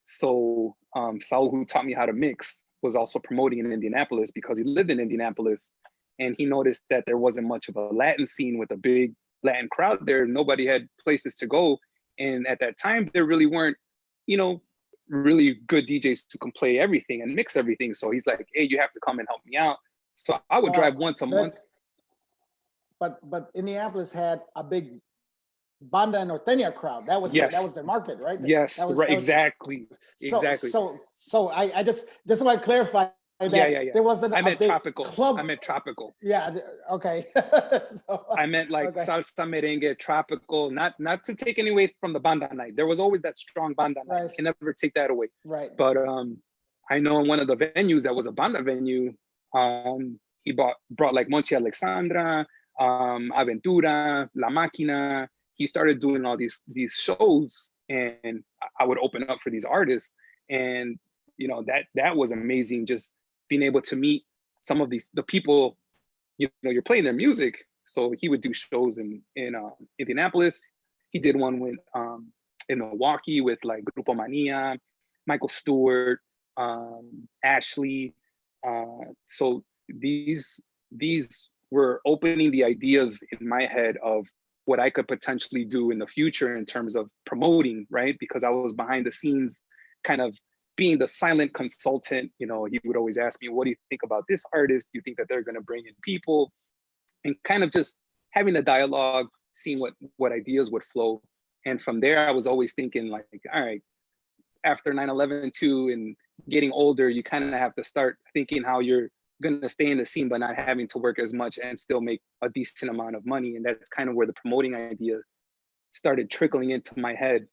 So Saul, who taught me how to mix, was also promoting in Indianapolis because he lived in Indianapolis, and he noticed that there wasn't much of a Latin scene with a big Latin crowd there. Nobody had places to go. And at that time, there really weren't, really good DJs who can play everything and mix everything. So he's like, hey, you have to come and help me out. So I would drive once a month. but Indianapolis had a big Banda Norteña crowd. That was Yes. that was their market, right? Yes, That was, right, that was- exactly, So exactly. I just want to clarify that Yeah. there wasn't I a meant big tropical. club. I meant tropical. Yeah. Okay. So, I meant like okay. salsa merengue, tropical. Not to take any away from the banda night. There was always that strong banda night. Right. You can never take that away. Right. But I know in one of the venues that was a banda venue, he brought like Monchi Alexandra, Aventura, La Máquina. He started doing all these shows, and I would open up for these artists, and that was amazing. Just being able to meet some of the people, you're playing their music. So he would do shows in Indianapolis. He did one with in Milwaukee with like Grupo Mania, Michael Stewart, Ashley. So these were opening the ideas in my head of what I could potentially do in the future in terms of promoting, right? Because I was behind the scenes, kind of being the silent consultant. He would always ask me, what do you think about this artist? Do you think that they're going to bring in people? And kind of just having the dialogue, seeing what ideas would flow. And from there, I was always thinking like, all right, after 9/11 too, and getting older, you kind of have to start thinking how you're going to stay in the scene, but not having to work as much and still make a decent amount of money. And that's kind of where the promoting idea started trickling into my head.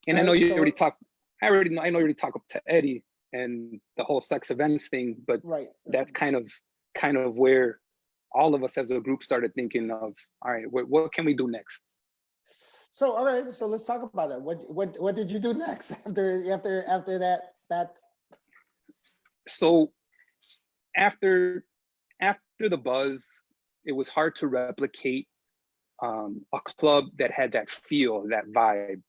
And I know you already talked, I know you already talked to Eddie and the whole sex events thing, but Right. that's kind of where all of us as a group started thinking of, all right, what can we do next? So all right, so let's talk about it. What did you do next after that? So after the buzz, it was hard to replicate a club that had that feel, that vibe.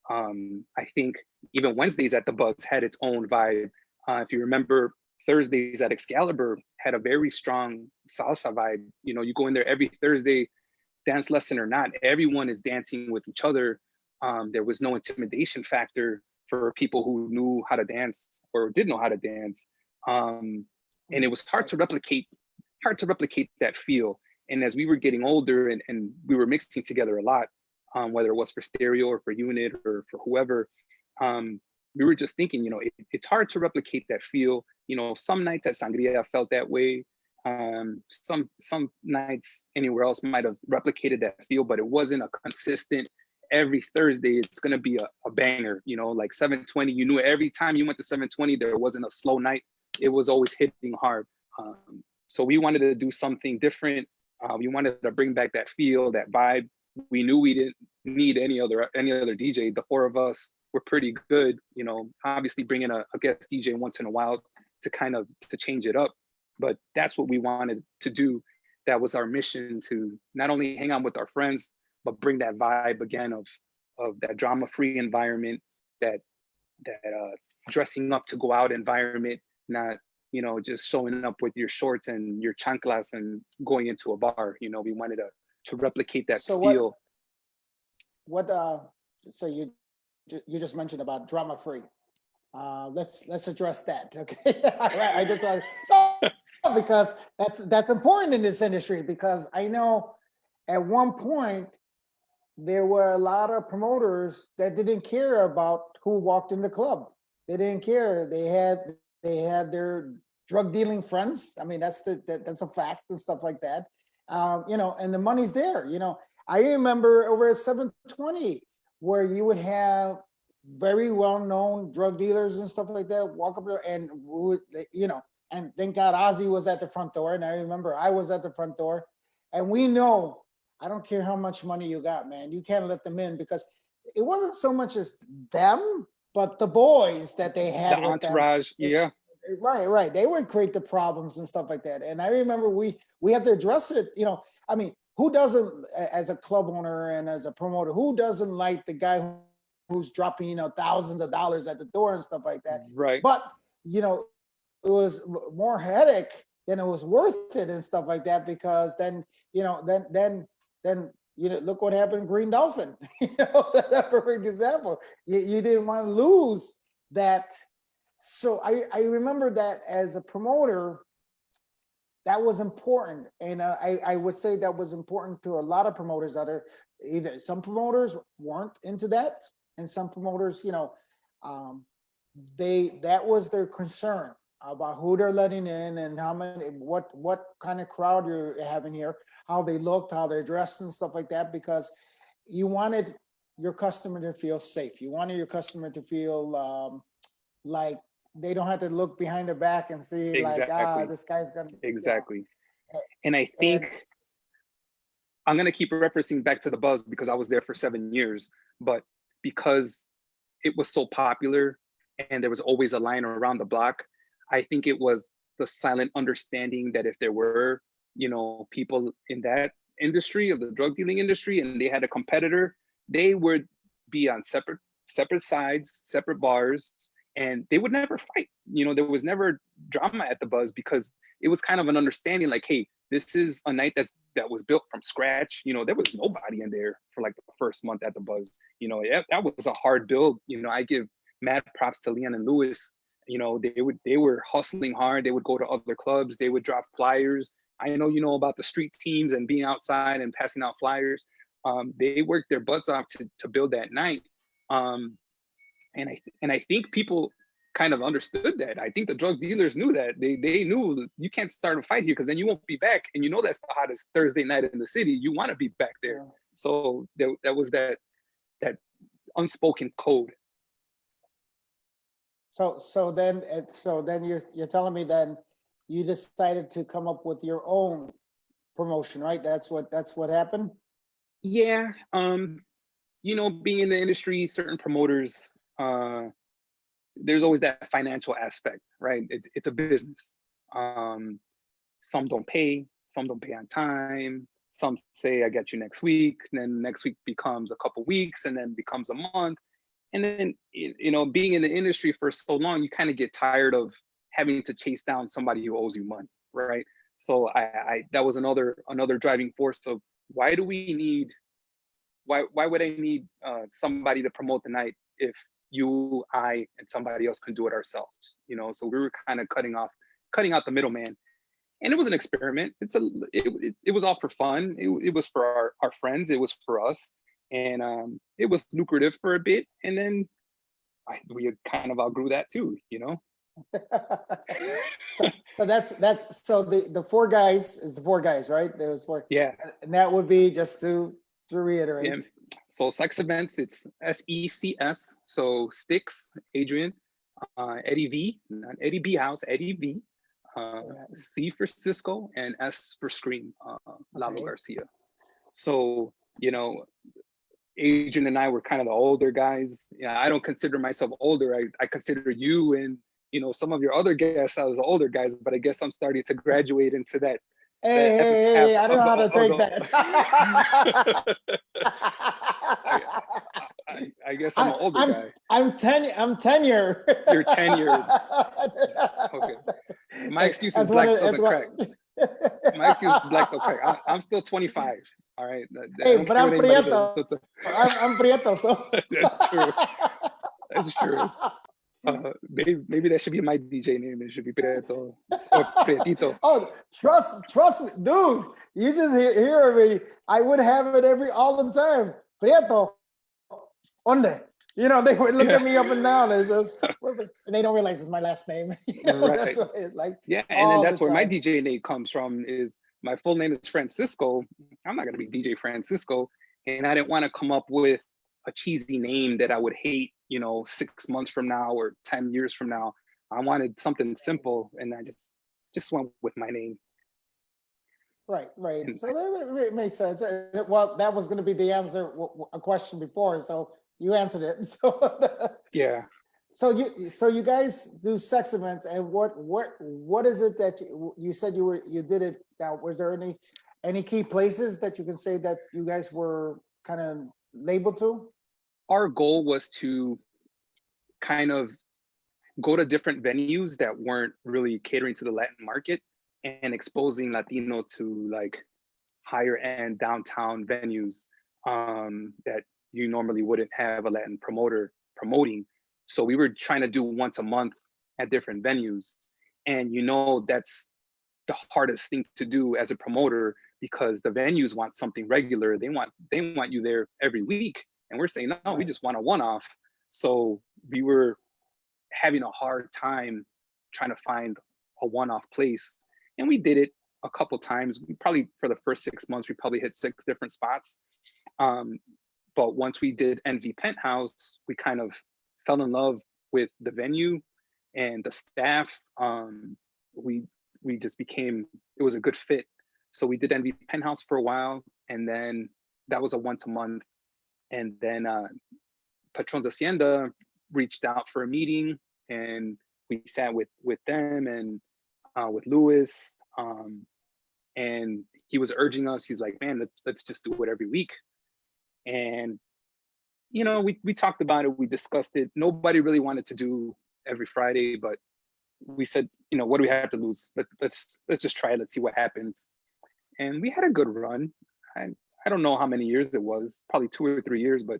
I think even Wednesdays at the Buzz had its own vibe. If you remember, Thursdays at Excalibur had a very strong salsa vibe. You go in there every Thursday, dance lesson or not, everyone is dancing with each other. There was no intimidation factor for people who knew how to dance or didn't know how to dance. And it was hard to replicate that feel. And as we were getting older and we were mixing together a lot, whether it was for stereo or for unit or for whoever, we were just thinking, it's hard to replicate that feel. Some nights at Sangria felt that way. Some nights anywhere else might have replicated that feel, but it wasn't a consistent, every Thursday it's going to be a banger, like 720. You knew every time you went to 720, there wasn't a slow night. It was always hitting hard. So we wanted to do something different. We wanted to bring back that feel, that vibe. We knew we didn't need any other DJ. The four of us were pretty good, obviously bringing a guest DJ once in a while to change it up. But that's what we wanted to do. That was our mission, to not only hang out with our friends, but bring that vibe again of that drama-free environment, that dressing up to go out environment, not just showing up with your shorts and your chanclas and going into a bar. We wanted to replicate that feel. So you just mentioned about drama-free. Let's address that. Okay. Right. I just because that's important in this industry, because I know at one point there were a lot of promoters that didn't care about who walked in the club. They didn't care. They had their drug dealing friends. I mean, that's a fact and stuff like that. And the money's there. I remember over at 720 where you would have very well-known drug dealers and stuff like that walk up there and and thank God Ozzy was at the front door. And I remember I was at the front door, and we know, I don't care how much money you got, man, you can't let them in, because it wasn't so much as them, but the boys that they had The with entourage, them. yeah. Right. They would create the problems and stuff like that. And I remember we had to address it. I mean, who doesn't, as a club owner and as a promoter, who doesn't like the guy who's dropping, thousands of dollars at the door and stuff like that? Right. But, it was more headache than it was worth it and stuff like that, because then look what happened in Green Dolphin. That's a perfect example. You didn't want to lose that. So I remember that as a promoter, that was important. And I would say that was important to a lot of promoters that are either, some promoters weren't into that, and some promoters, um, that was their concern about who they're letting in and how many, what kind of crowd you're having here, how they looked, how they're dressed and stuff like that, because you wanted your customer to feel safe. You wanted your customer to feel like they don't have to look behind their back and see like, Exactly. this guy's gonna, Exactly. And I And- think I'm gonna keep referencing back to the Buzz because I was there for 7 years, but because it was so popular and there was always a line around the block, I think it was the silent understanding that if there were, people in that industry of the drug dealing industry and they had a competitor, they would be on separate sides, separate bars, and they would never fight. There was never drama at the Buzz because it was kind of an understanding like, hey, this is a night that was built from scratch. There was nobody in there for like the first month at the Buzz. That was a hard build. I give mad props to Leon and Lewis. They were hustling hard. They would go to other clubs. They would drop flyers. I know you know about the street teams and being outside and passing out flyers. They worked their butts off to build that night. And I think people kind of understood that. I think the drug dealers knew that. They knew you can't start a fight here because then you won't be back. And that's the hottest Thursday night in the city. You want to be back there. Yeah. So that was that unspoken code. So then you're telling me then you decided to come up with your own promotion, right? That's what happened? Yeah. Being in the industry, certain promoters, there's always that financial aspect, right? It's a business. Some don't pay on time. Some say I get you next week, and then next week becomes a couple weeks, and then becomes a month. And then, being in the industry for so long, you kind of get tired of having to chase down somebody who owes you money, right? So I that was another driving force of why would I need somebody to promote the night if you, I, and somebody else can do it ourselves? So we were kind of cutting out the middleman, and it was an experiment. It was all for fun. It was for our friends. It was for us, and it was lucrative for a bit, and then we kind of outgrew that too. So that's so the four guys is the four guys, right? There was four. Yeah. And that would be, just to reiterate. Yeah. So Sex Events, it's SECS. So Sticks, Adrian, Eddie V, not Eddie B House, Eddie V, C for Cisco, and S for Scream, Lalo Okay. Garcia. So, Adrian and I were kind of the older guys. Yeah, I don't consider myself older. I consider you and some of your other guests as older guys, but I guess I'm starting to graduate into that. Hey, I don't know how to take that. I guess I'm an older guy. I'm tenure. You're tenured. Okay. My excuse is black doesn't crack. My excuse is black doesn't crack. I'm still 25. All right. Hey, but I'm Prieto. I'm Prieto, so. That's true. That's true. Maybe that should be my DJ name. It should be Prieto or Prietito. Oh, trust me, dude. You just hear me. I would have it all the time. Prieto, onde? They would look at me up and down. And they don't realize it's my last name. Right. That's what it's like. Yeah, and then that's where my DJ name comes from. Is my full name is Francisco. I'm not gonna be DJ Francisco, and I didn't want to come up with a cheesy name that I would hate, 6 months from now or 10 years from now. I wanted something simple, and I just went with my name. Right. So that makes sense. Well, that was going to be the answer, a question before, so you answered it. So yeah. So you guys do sex events, and what is it that you said you did it? Now, was there any key places that you can say that you guys were kind of labeled to? Our goal was to kind of go to different venues that weren't really catering to the Latin market and exposing Latinos to like higher end downtown venues that you normally wouldn't have a Latin promoter promoting. So we were trying to do once a month at different venues. And that's the hardest thing to do as a promoter, because the venues want something regular. They want you there every week. And we're saying, no, we Right. just want a one-off. So we were having a hard time trying to find a one-off place. And we did it a couple times. We probably, for the first 6 months, we probably hit 6 different spots. But once we did NV Penthouse, we kind of fell in love with the venue and the staff. We just became, it was a good fit. So we did NV Penthouse for a while, and then that was a once a month. And then Patrons Hacienda reached out for a meeting, and we sat with them and with Louis, and he was urging us. He's like, man, let's just do it every week. And you know, we talked about it, we discussed it. Nobody really wanted to do every Friday, but we said, you know, what do we have to lose? Let's just try it. Let's see what happens. And we had a good run. I don't know how many years it was, probably 2 or 3 years, but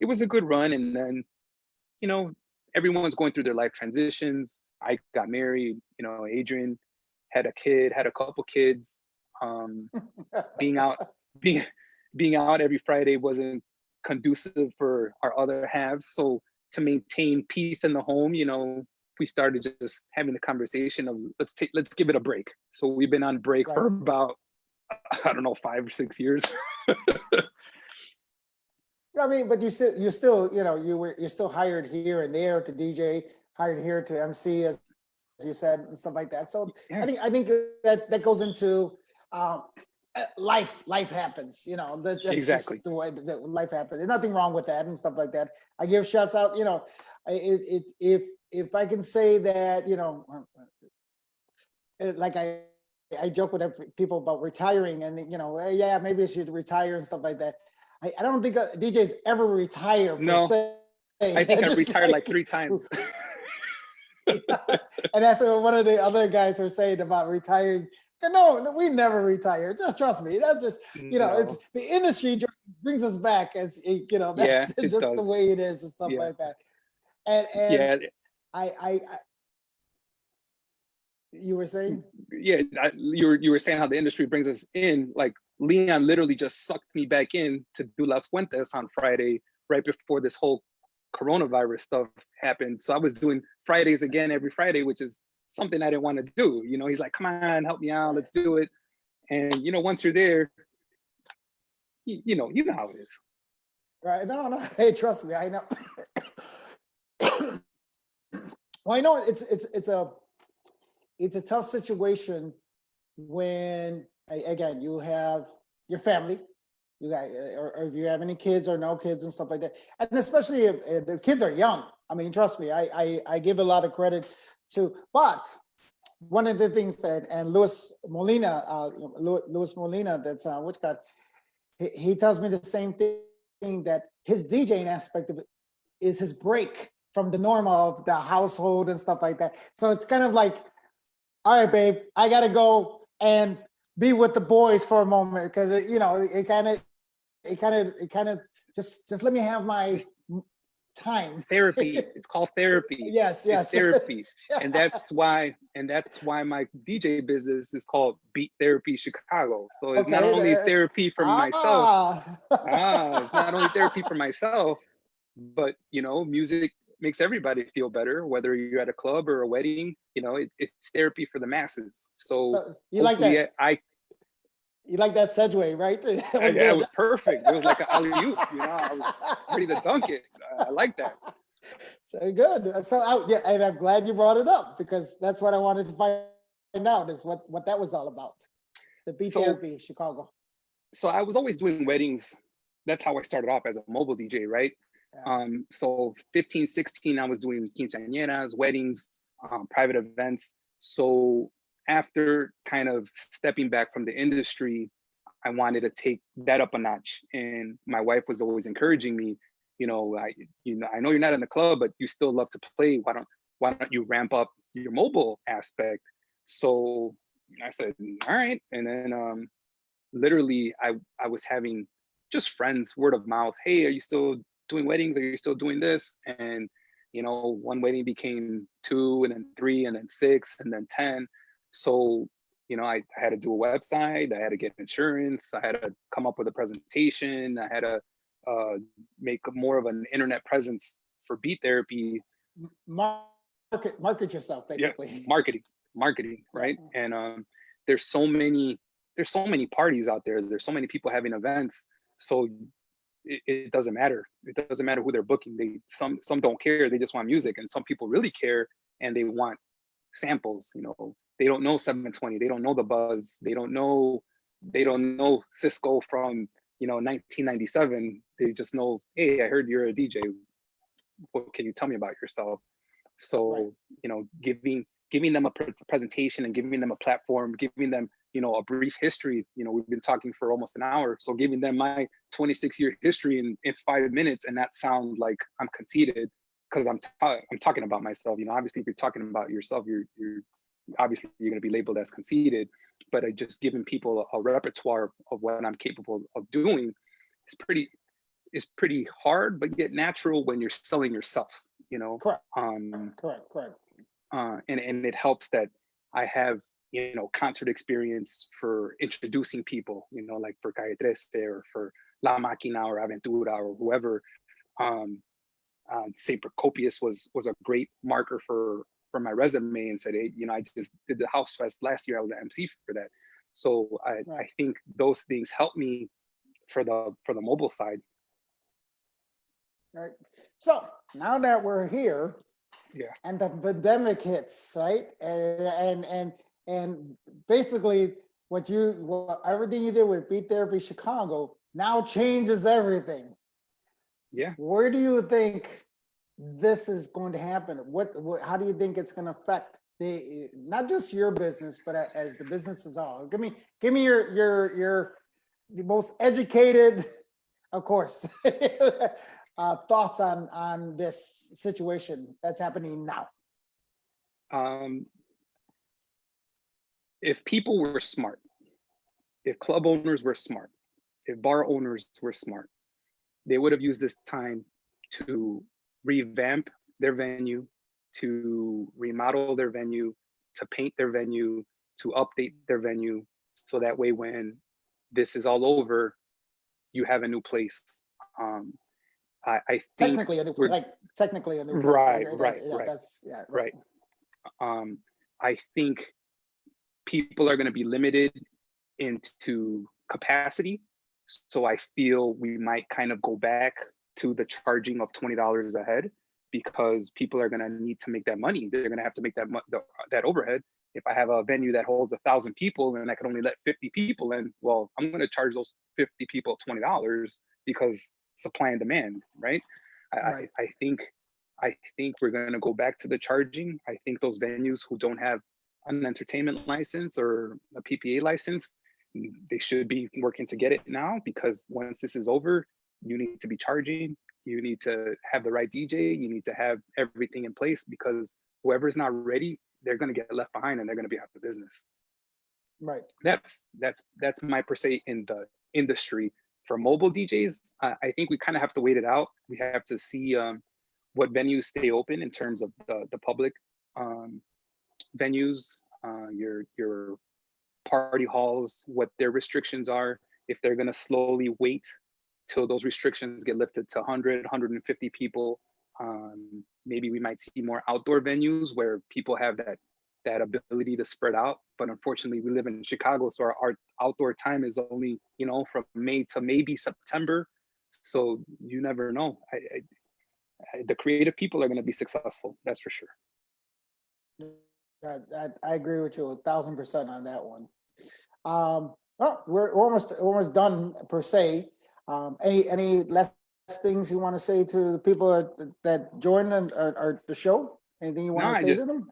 it was a good run. And then, you know, everyone's going through their life transitions. I got married, you know, Adrian had a kid, had a couple kids. Being out every Friday wasn't conducive for our other halves. So to maintain peace in the home, you know, we started just having the conversation of let's give it a break. So we've been on break for about, I don't know, 5 or 6 years. I mean, but you still, you know, you're still hired here and there to DJ, hired here to MC, as you said, and stuff like that. So Yeah. I think that goes into life happens, you know, that's Exactly. just the way that life happens. There's nothing wrong with that and stuff like that. I give shouts out, you know, if I can say that, you know, like I joke with people about retiring and, you know, yeah, maybe I should retire and stuff like that. I don't think DJs ever retire per No, se. I think I've Just retired like 3 times. and that's what one of the other guys were saying about retiring. No, we never retire. Just trust me. That's just, you know, it's the industry brings us back as, you know, that's Yeah, just the way it is and stuff Yeah. like that. And Yeah, I you were saying? yeah. You were saying how the industry brings us in. Like Leon literally just sucked me back in to do Las Fuentes on Friday, right before this whole coronavirus stuff happened. So I was doing Fridays again every Friday, which is something I didn't want to do. You know, he's like, come on, help me out, let's do it. And you know, once you're there, you know how it is. Right. No. Hey, trust me, I know. Well, I know it's a tough situation when, again, you have your family, you got, or if you have any kids or no kids and stuff like that, and especially if the kids are young. I mean, trust me, I give a lot of credit to, but one of the things that, and Luis Molina, that's which got, he tells me the same thing, that his DJing aspect of it is his break from the norm of the household and stuff like that. So it's kind of like, all right, babe, I gotta go and be with the boys for a moment, because you know, it kind of just let me have my time. Therapy. It's called therapy. Yes. It's therapy. And that's why my DJ business is called Beat Therapy Chicago. So it's not only therapy for myself. It's not only therapy for myself, but you know, music makes everybody feel better, whether you're at a club or a wedding. You know, it's therapy for the masses. So you like that? You like that segue, right? It was perfect. It was like an alley-oop, you know, I was ready to dunk it. I like that. So good. So yeah, and I'm glad you brought it up, because that's what I wanted to find out, is what that was all about. The Beat Therapy Chicago. So I was always doing weddings. That's how I started off, as a mobile DJ, right? Yeah. So 15, 16, I was doing quinceañeras, weddings, private events. So after kind of stepping back from the industry, I wanted to take that up a notch. And my wife was always encouraging me, I know you're not in the club, but you still love to play. Why don't you ramp up your mobile aspect? So I said, all right. And then literally I was having just friends, word of mouth. Hey, are you still doing weddings? Are you still doing this? And, one wedding became 2, and then 3, and then 6, and then 10. So I had to do a website, I had to get insurance, I had to come up with a presentation, I had to make more of an internet presence for beat therapy. Market yourself, basically. Yeah, marketing, right? And there's so many parties out there. There's so many people having events. So it doesn't matter. It doesn't matter who they're booking. Some don't care. They just want music, and some people really care and they want samples. They don't know 720. They don't know the buzz. They don't know Cisco from 1997. They just know, hey, I heard you're a DJ. What can you tell me about yourself? So giving them a presentation and giving them a platform, giving them a brief history. We've been talking for almost an hour, so giving them my 26-year history in 5 minutes and not sound like I'm conceited because I'm talking about myself. Obviously, if you're talking about yourself, you're obviously you're going to be labeled as conceited. But I just giving people a repertoire of what I'm capable of doing is pretty hard, but yet natural when you're selling yourself. Correct. Correct. And it helps that I have concert experience for introducing people, like for Calle 13 or for La Máquina or Aventura or whoever. St. Procopius was a great marker for my resume and said, hey, I just did the house fest last year. I was the MC for that. So I think those things help me for the mobile side. Right. So now that we're here, and the pandemic hits, right, and basically everything you did with Beat Therapy Chicago now changes everything. Yeah. Where do you think this is going to happen? How do you think it's going to affect not just your business, but as the business as all? Give me your most educated, of course, thoughts on this situation that's happening now. If people were smart, if club owners were smart, if bar owners were smart, they would have used this time to revamp their venue, to remodel their venue, to paint their venue, to update their venue, so that way when this is all over, you have a new place. I think technically a new place. Right. I think people are going to be limited into capacity, so I feel we might kind of go back to the charging of $20 a head, because people are going to need to make that money. They're going to have to make that overhead. If I have a venue that holds 1,000 people and I can only let 50 people in, well, I'm going to charge those 50 people $20 because supply and demand, right? Right. I think we're going to go back to the charging. I think those venues who don't have an entertainment license or a PPA license, they should be working to get it now, because once this is over, you need to be charging. You need to have the right DJ. You need to have everything in place, because whoever's not ready, they're going to get left behind and they're going to be out of business. Right. That's my per se in the industry. For mobile DJs, I think we kind of have to wait it out. We have to see what venues stay open in terms of the public venues, your party halls, what their restrictions are, if they're going to slowly wait till those restrictions get lifted to 100, 150 people. Maybe we might see more outdoor venues where people have that ability to spread out. But unfortunately, we live in Chicago, so our outdoor time is only, from May to maybe September. So you never know. The creative people are going to be successful. That's for sure. I agree with you 1,000% on that one. Well, we're almost done per se. Any last things you want to say to the people that joined or the show? Anything you want to say to them?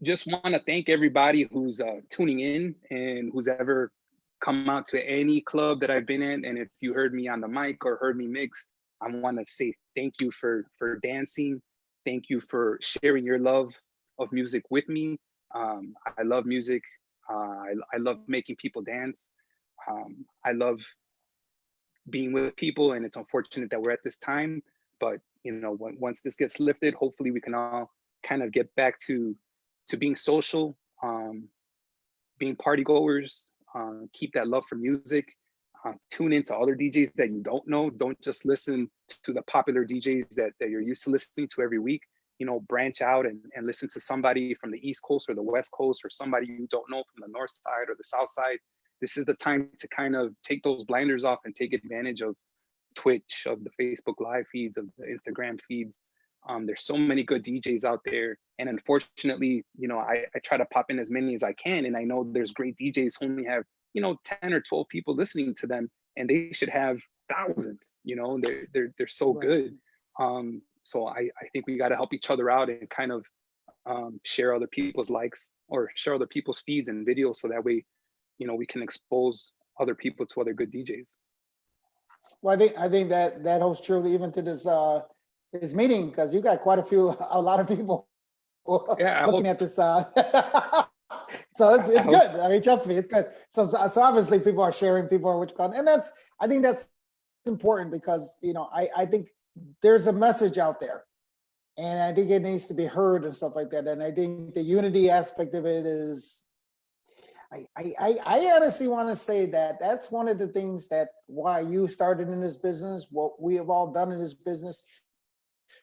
Just want to thank everybody who's tuning in and who's ever come out to any club that I've been in. And if you heard me on the mic or heard me mix, I want to say thank you for dancing. Thank you for sharing your love of music with me. I love music. I love making people dance. I love being with people, and it's unfortunate that we're at this time. But once this gets lifted, hopefully we can all kind of get back to being social, being party goers, keep that love for music, tune into other DJs that you don't know. Don't just listen to the popular DJs that you're used to listening to every week. You know, branch out and listen to somebody from the East Coast or the West Coast, or somebody you don't know from the North Side or the South Side. This is the time to kind of take those blinders off and take advantage of Twitch, of the Facebook live feeds, of the Instagram feeds. There's so many good DJs out there. And unfortunately, you know, I try to pop in as many as I can. And I know there's great DJs who only have, you know, 10 or 12 people listening to them, and they should have thousands, you know, they're so good. So I think we got to help each other out and kind of share other people's likes or share other people's feeds and videos, so that way, you know, we can expose other people to other good DJs. Well, I think that holds true even to this meeting, because you got a lot of people looking at this. So it's good. I mean, trust me, it's good. So obviously people are sharing, people are and I think that's important, because, you know, I think there's a message out there, and I think it needs to be heard and stuff like that. And I think the unity aspect of it is, I honestly want to say that that's one of the things that why you started in this business, what we have all done in this business.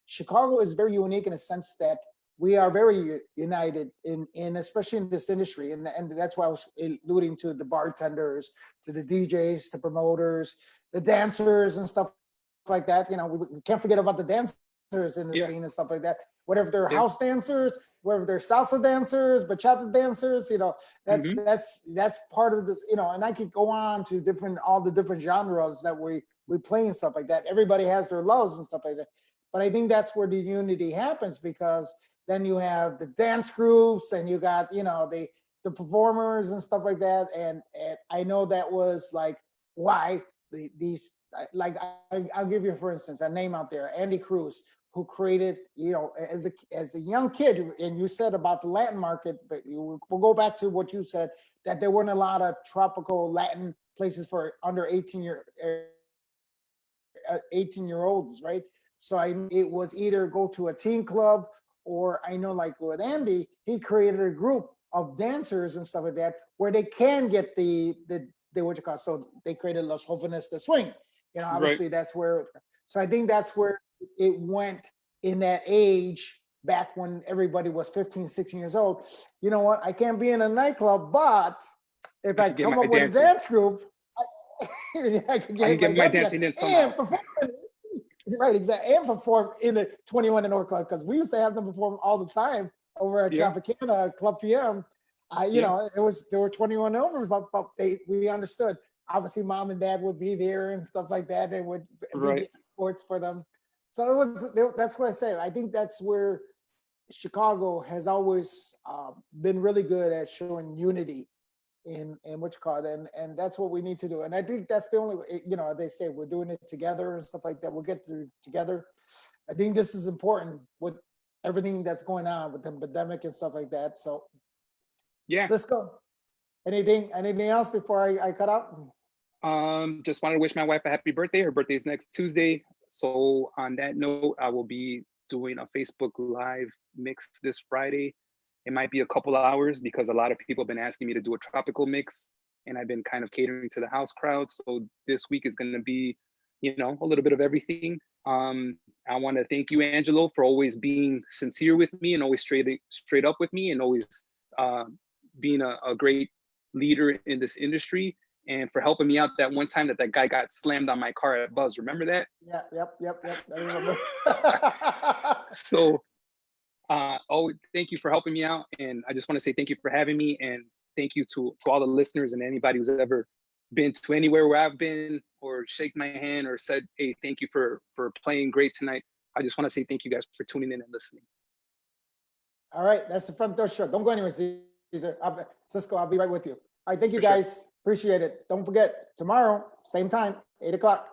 Chicago is very unique in a sense that we are very united in especially in this industry. And that's why I was alluding to the bartenders, to the DJs, to promoters, the dancers and stuff like that. You know, we can't forget about the dancers in the scene and stuff like that. Whatever they're house dancers, whether they're salsa dancers, bachata dancers, you know, that's part of this, you know. And I could go on to all the different genres that we play and stuff like that. Everybody has their loves and stuff like that. But I think that's where the unity happens, because then you have the dance groups and you got, you know, the performers and stuff like that. And I know that was like why these, like, I'll give you, for instance, a name out there, Andy Cruz, who created, you know, as a young kid, and you said about the Latin market, but we'll go back to what you said, that there weren't a lot of tropical Latin places for under 18-year-olds, right? So it was either go to a teen club, or I know, like with Andy, he created a group of dancers and stuff like that, where they can get the what you call, so they created Los Jóvenes de Swing. You know, obviously that's where, so I think that's where it went in that age, back when everybody was 15, 16 years old. You know what? I can't be in a nightclub, but if I come up with a dance group, I can get my dancing in somehow. And perform, right, exactly, and perform in the 21 and over club, because we used to have them perform all the time over at Tropicana Club PM. You know, they were 21 and over, but we understood. Obviously, mom and dad would be there and stuff like that. They would be sports for them. So that's what I say. I think that's where Chicago has always been really good at showing unity in what you call it, and that's what we need to do. And I think that's the only way, you know, they say we're doing it together and stuff like that. We'll get through together. I think this is important with everything that's going on with the pandemic and stuff like that. So Cisco, anything else before I cut out? Just wanted to wish my wife a happy birthday. Her birthday is next Tuesday. So on that note, I will be doing a Facebook Live mix this Friday. It might be a couple of hours, because a lot of people have been asking me to do a tropical mix, and I've been kind of catering to the house crowd. So this week is going to be, you know, a little bit of everything. I want to thank you, Angelo, for always being sincere with me and always straight up with me, and always being a great leader in this industry, and for helping me out that one time that guy got slammed on my car at Buzz. Remember that? Yeah, yep. I remember. So, thank you for helping me out, and I just want to say thank you for having me, and thank you to all the listeners and anybody who's ever been to anywhere where I've been, or shake my hand, or said, hey, thank you for playing great tonight. I just want to say thank you guys for tuning in and listening. All right, that's the front door show. Don't go anywhere, Cesar. Cisco, I'll be right with you. All right, thank you guys. Appreciate it. Don't forget, tomorrow, same time, 8 o'clock.